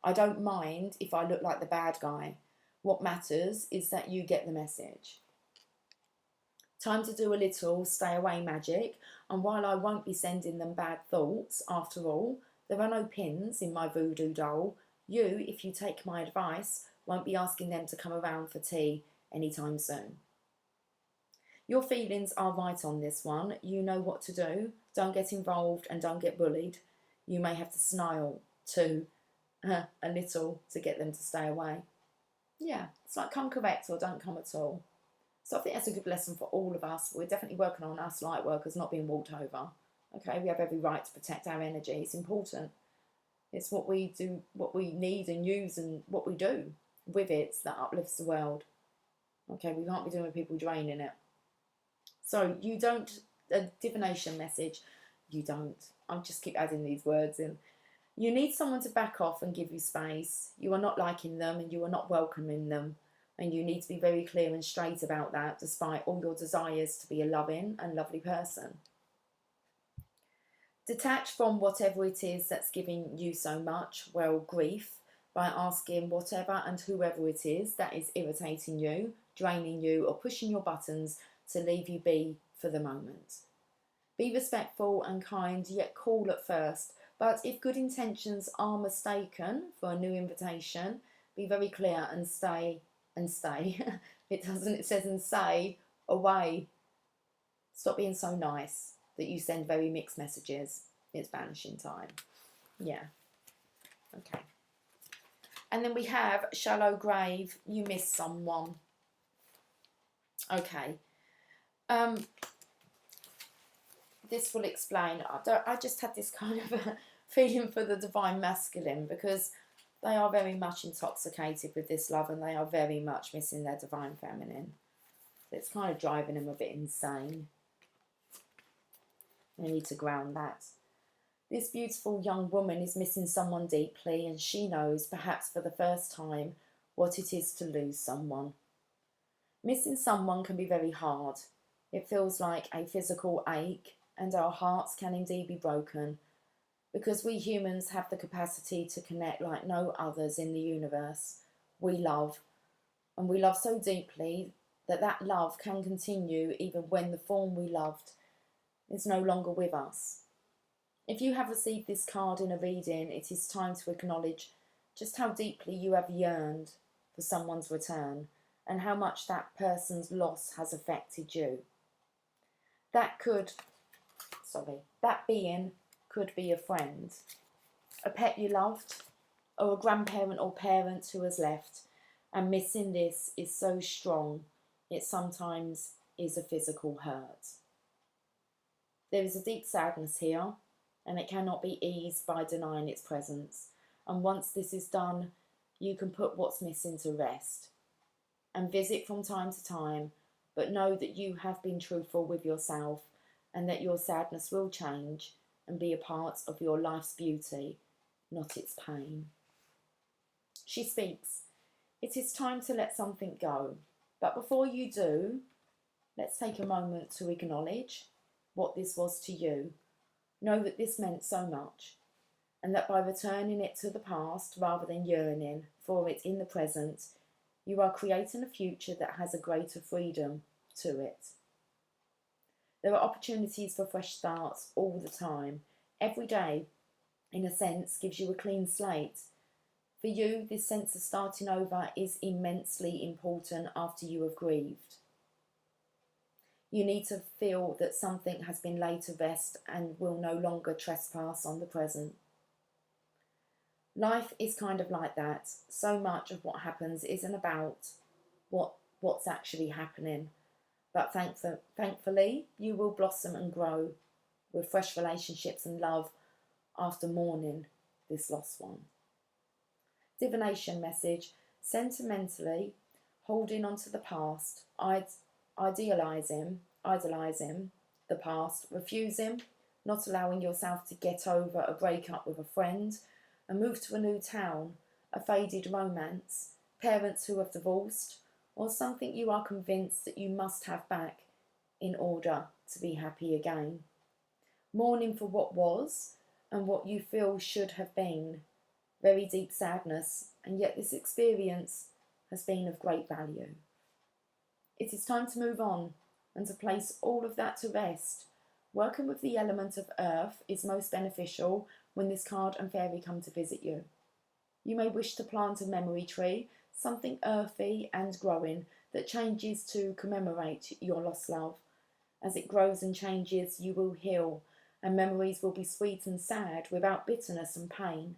I don't mind if I look like the bad guy. What matters is that you get the message. Time to do a little stay away magic. And while I won't be sending them bad thoughts, after all, there are no pins in my voodoo doll. You, if you take my advice, won't be asking them to come around for tea anytime soon. Your feelings are right on this one. You know what to do. Don't get involved and don't get bullied. You may have to snarl too, a little, to get them to stay away. Yeah, it's like come correct or don't come at all. So I think that's a good lesson for all of us. We're definitely working on us light workers not being walked over. Okay, we have every right to protect our energy. It's important. It's what we do, what we need and use, and what we do with it that uplifts the world. Okay, we can't be doing with people draining it. So you don't, a divination message, you don't. I'll just keep adding these words in. You need someone to back off and give you space. You are not liking them and you are not welcoming them. And you need to be very clear and straight about that, despite all your desires to be a loving and lovely person. Detach from whatever it is that's giving you so much, well, grief, by asking whatever and whoever it is that is irritating you, draining you, or pushing your buttons to leave you be for the moment. Be respectful and kind, yet cool at first. But if good intentions are mistaken for a new invitation, be very clear and stay. It doesn't, it says and say away. Stop being so nice that you send very mixed messages. It's vanishing time. Yeah. Okay. And then we have shallow grave. You miss someone. Okay. This will explain. I just had this kind of a feeling for the divine masculine, because they are very much intoxicated with this love and they are very much missing their divine feminine. It's kind of driving them a bit insane. They need to ground that. This beautiful young woman is missing someone deeply, and she knows, perhaps for the first time, what it is to lose someone. Missing someone can be very hard. It feels like a physical ache, and our hearts can indeed be broken, because we humans have the capacity to connect like no others in the universe. We love, and we love so deeply that love can continue even when the form we loved is no longer with us. If you have received this card in a reading, it is time to acknowledge just how deeply you have yearned for someone's return and how much that person's loss has affected you. That being could be a friend, a pet you loved, or a grandparent or parent who has left, and missing this is so strong it sometimes is a physical hurt. There is a deep sadness here, and it cannot be eased by denying its presence. And once this is done, you can put what's missing to rest and visit from time to time, but know that you have been truthful with yourself and that your sadness will change and be a part of your life's beauty, not its pain. She speaks. It is time to let something go. But before you do, let's take a moment to acknowledge what this was to you. Know that this meant so much, and that by returning it to the past rather than yearning for it in the present, you are creating a future that has a greater freedom to it. There are opportunities for fresh starts all the time. Every day, in a sense, gives you a clean slate. For you, this sense of starting over is immensely important after you have grieved. You need to feel that something has been laid to rest and will no longer trespass on the present. Life is kind of like that. So much of what happens isn't about what's actually happening. But thankfully, you will blossom and grow with fresh relationships and love after mourning this lost one. Divination message. Sentimentally, holding on to the past, idealising the past, refusing, not allowing yourself to get over a breakup with a friend, a move to a new town, a faded romance, parents who have divorced, or something you are convinced that you must have back in order to be happy again. Mourning for what was and what you feel should have been. Very deep sadness, and yet this experience has been of great value. It is time to move on and to place all of that to rest. Working with the element of earth is most beneficial when this card and fairy come to visit you. You may wish to plant a memory tree, something earthy and growing that changes to commemorate your lost love. As it grows and changes, you will heal, and memories will be sweet and sad without bitterness and pain.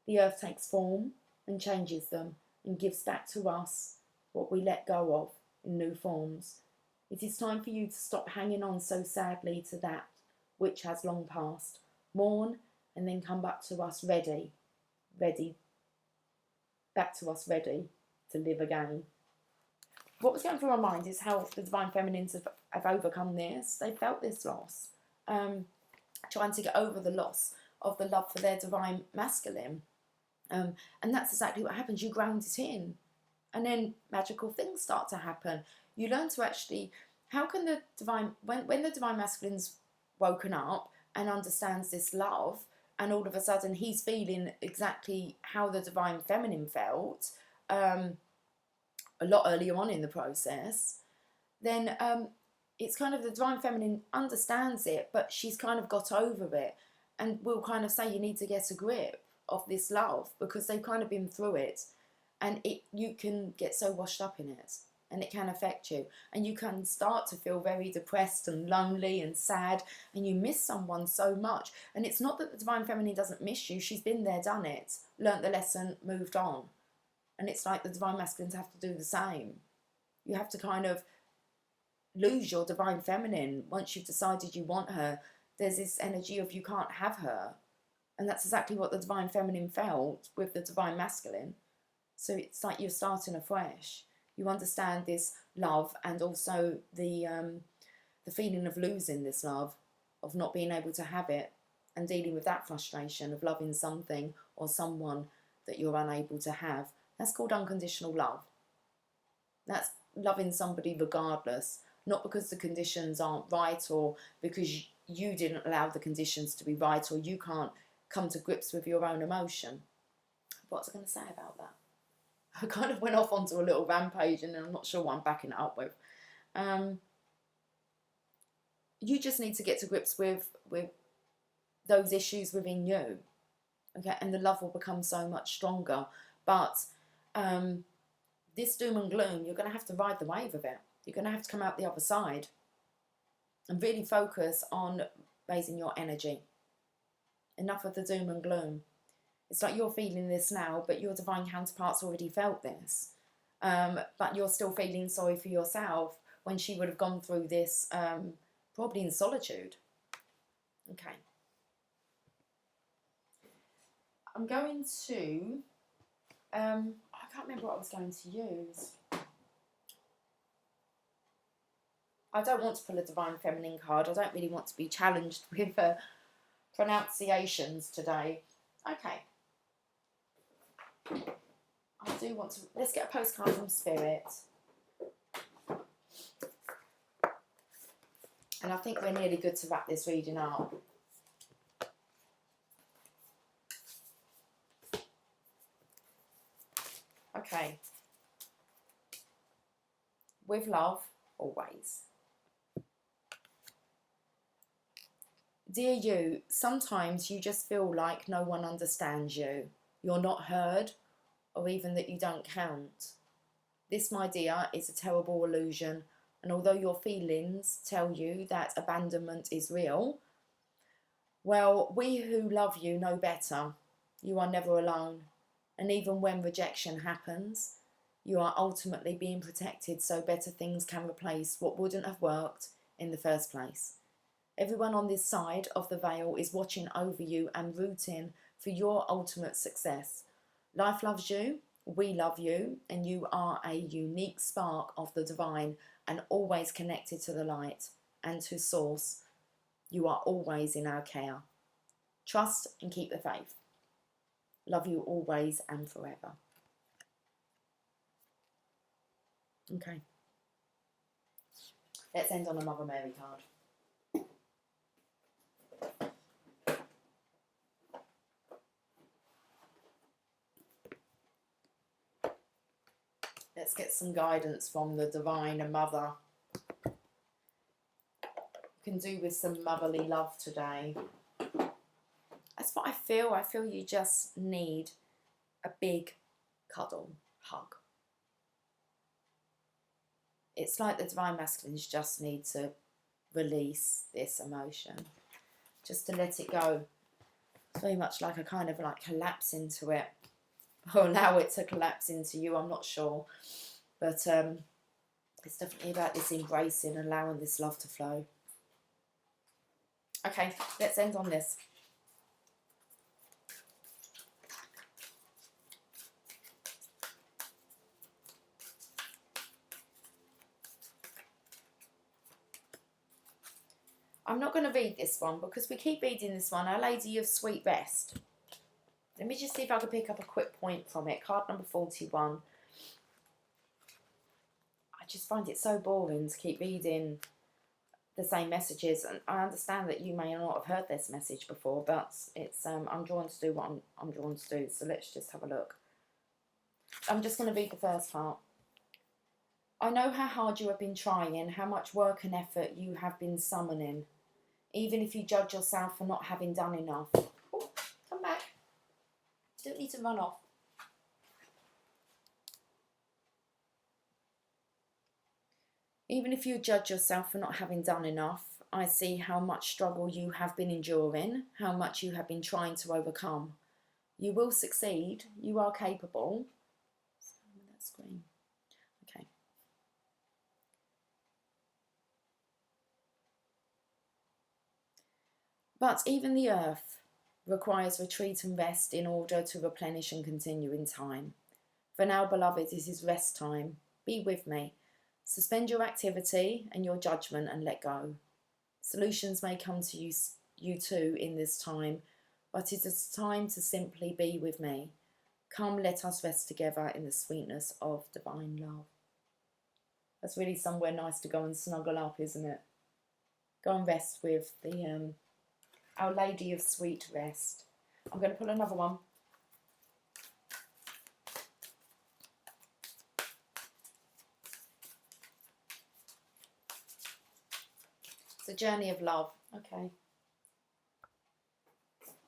The earth takes form and changes them and gives back to us what we let go of in new forms. It is time for you to stop hanging on so sadly to that which has long passed. Mourn and then come back to us ready to live again. What was going through my mind is how the Divine Feminines have overcome this. They felt this loss, trying to get over the loss of the love for their Divine Masculine. And that's exactly what happens. You ground it in, and then magical things start to happen. You learn to actually, how can the Divine, when the Divine Masculine's woken up and understands this love, and all of a sudden he's feeling exactly how the Divine Feminine felt, a lot earlier on in the process, then it's kind of the Divine Feminine understands it, but she's kind of got over it, and will kind of say you need to get a grip of this love because they've kind of been through it, and you can get so washed up in it, and it can affect you, and you can start to feel very depressed and lonely and sad, and you miss someone so much. And it's not that the Divine Feminine doesn't miss you. She's been there, done it, learnt the lesson, moved on. And it's like the Divine Masculines have to do the same. You have to kind of lose your Divine Feminine once you've decided you want her. There's this energy of you can't have her. And that's exactly what the Divine Feminine felt with the Divine Masculine. So it's like you're starting afresh. You understand this love, and also the feeling of losing this love, of not being able to have it, and dealing with that frustration of loving something or someone that you're unable to have. That's called unconditional love. That's loving somebody regardless, not because the conditions aren't right, or because you didn't allow the conditions to be right, or you can't come to grips with your own emotion. What was I going to say about that? I kind of went off onto a little rampage, and I'm not sure what I'm backing it up with. You just need to get to grips with those issues within you, okay? And the love will become so much stronger. But this doom and gloom, you're going to have to ride the wave of it. You're going to have to come out the other side and really focus on raising your energy. Enough of the doom and gloom. It's like you're feeling this now, but your divine counterparts already felt this. But you're still feeling sorry for yourself when she would have gone through this probably in solitude. Okay. I'm going to... I can't remember what I was going to use. I don't want to pull a Divine Feminine card. I don't really want to be challenged with pronunciations today. Okay. I do want to... Let's get a postcard from Spirit. And I think we're nearly good to wrap this reading up. Okay. With love, always. Dear you, sometimes you just feel like no one understands you. You're not heard, or even that you don't count. This, my dear, is a terrible illusion, and although your feelings tell you that abandonment is real, well, we who love you know better. You are never alone, and even when rejection happens, you are ultimately being protected so better things can replace what wouldn't have worked in the first place. Everyone on this side of the veil is watching over you and rooting for your ultimate success. Life loves you, we love you, and you are a unique spark of the divine and always connected to the light and to source. You are always in our care. Trust and keep the faith. Love you always and forever. Okay. Let's end on a Mother Mary card. Let's get some guidance from the Divine Mother. We can do with some motherly love today. That's what I feel. I feel you just need a big cuddle, hug. It's like the Divine Masculines just need to release this emotion, just to let it go. It's very much like a kind of like collapse into it, or allow it to collapse into you. I'm not sure, but it's definitely about this embracing, allowing this love to flow. Okay, let's end on this. I'm not going to read this one because we keep reading this one, Our Lady of Sweet Rest. Let me just see if I can pick up a quick point from it. Card number 41. I just find it so boring to keep reading the same messages, and I understand that you may not have heard this message before, but it's I'm drawn to do what I'm drawn to do. So let's just have a look. I'm just going to read the first part. I know how hard you have been trying, how much work and effort you have been summoning. Even if you judge yourself for not having done enough. Oh, come back. You don't need to run off. Even if you judge yourself for not having done enough, I see how much struggle you have been enduring, how much you have been trying to overcome. You will succeed. You are capable. That screen. Okay. But even the earth requires retreat and rest in order to replenish and continue in time. For now, beloved, it is rest time. Be with me. Suspend your activity and your judgment and let go. Solutions may come to you too in this time, but it is time to simply be with me. Come, let us rest together in the sweetness of divine love. That's really somewhere nice to go and snuggle up, isn't it? Go and rest with the Our Lady of Sweet Rest. I'm going to pull another one. It's a journey of love. Okay.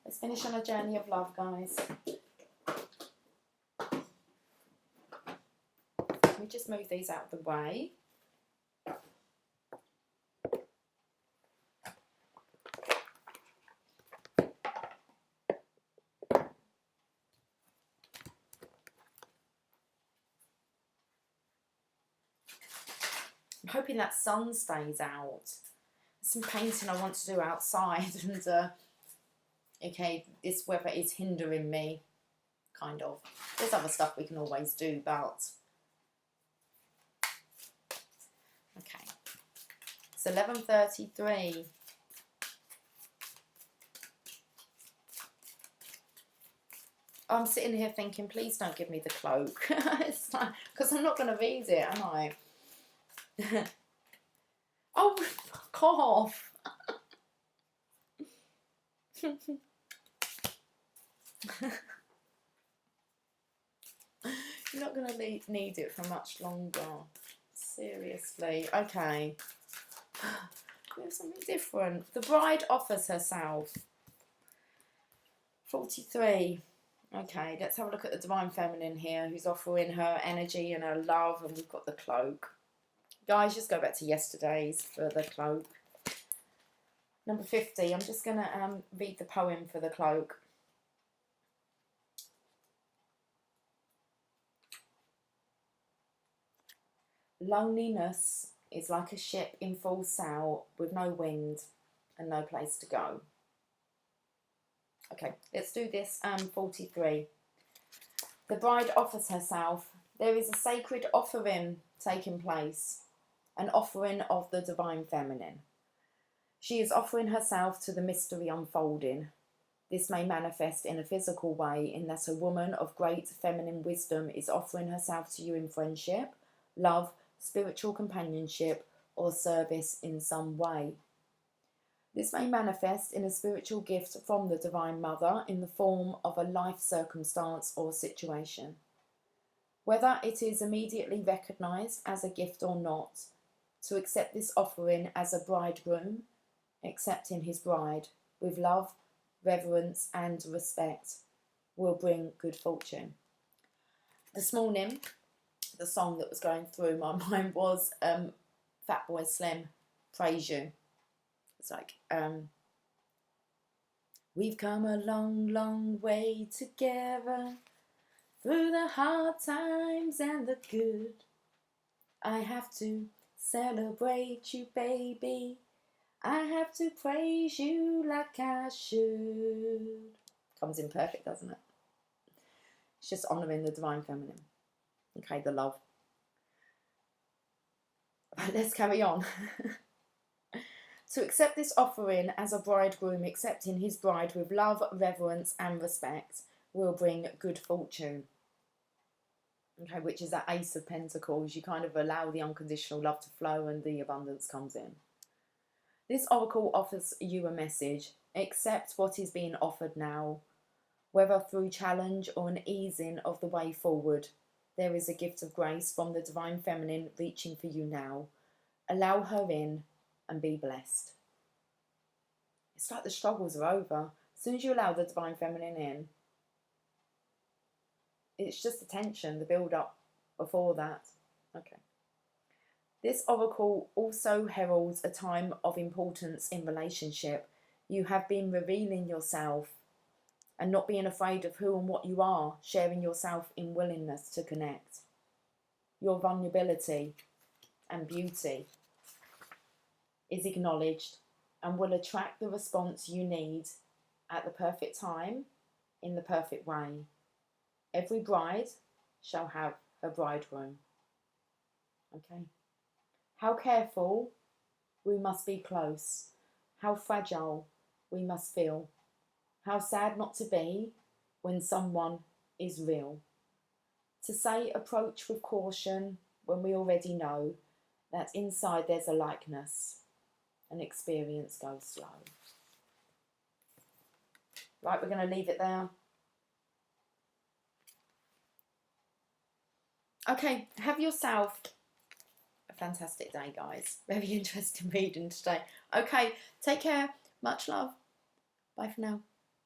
Let's finish on a journey of love, guys. Let me just move these out of the way. I'm hoping that sun stays out. There's some painting I want to do outside, and okay, this weather is hindering me, kind of. There's other stuff we can always do, but okay. It's 11:33. I'm sitting here thinking, please don't give me the cloak. It's like, because I'm not going to read it, am I? Oh, fuck off. You're not going to need it for much longer. Seriously. Okay. We have something different. The bride offers herself. 43. Okay, let's have a look at the Divine Feminine here, who's offering her energy and her love, and we've got the cloak. Guys, just go back to yesterday's for the cloak. Number 50, I'm just going to read the poem for the cloak. Loneliness is like a ship in full sail with no wind and no place to go. Okay, let's do this. 43. The bride offers herself. There is a sacred offering taking place, an offering of the Divine Feminine. She is offering herself to the mystery unfolding. This may manifest in a physical way, in that a woman of great feminine wisdom is offering herself to you in friendship, love, spiritual companionship, or service in some way. This may manifest in a spiritual gift from the Divine Mother in the form of a life circumstance or situation. Whether it is immediately recognised as a gift or not, to accept this offering as a bridegroom, accepting his bride with love, reverence and respect, will bring good fortune. This morning, the song that was going through my mind was Fatboy Slim, Praise You. It's like, we've come a long, long way together, through the hard times and the good. I have to celebrate you, baby. I have to praise you like I should. Comes in perfect, doesn't it? It's just honouring the Divine Feminine. Okay, the love. Right, let's carry on. To accept this offering as a bridegroom accepting his bride with love, reverence and respect will bring good fortune. Okay, which is that Ace of Pentacles. You kind of allow the unconditional love to flow and the abundance comes in. This oracle offers you a message. Accept what is being offered now. Whether through challenge or an easing of the way forward, there is a gift of grace from the Divine Feminine reaching for you now. Allow her in and be blessed. It's like the struggles are over. As soon as you allow the Divine Feminine in, it's just the tension, the build-up before that. Okay. This oracle also heralds a time of importance in relationship. You have been revealing yourself and not being afraid of who and what you are, sharing yourself in willingness to connect. Your vulnerability and beauty is acknowledged and will attract the response you need at the perfect time, in the perfect way. Every bride shall have her bridegroom. Okay. How careful we must be close. How fragile we must feel. How sad not to be when someone is real. To say approach with caution when we already know that inside there's a likeness. And experience goes slow. Right, we're going to leave it there. Okay, have yourself a fantastic day, guys. Very interesting reading today. Okay, take care. Much love. Bye for now.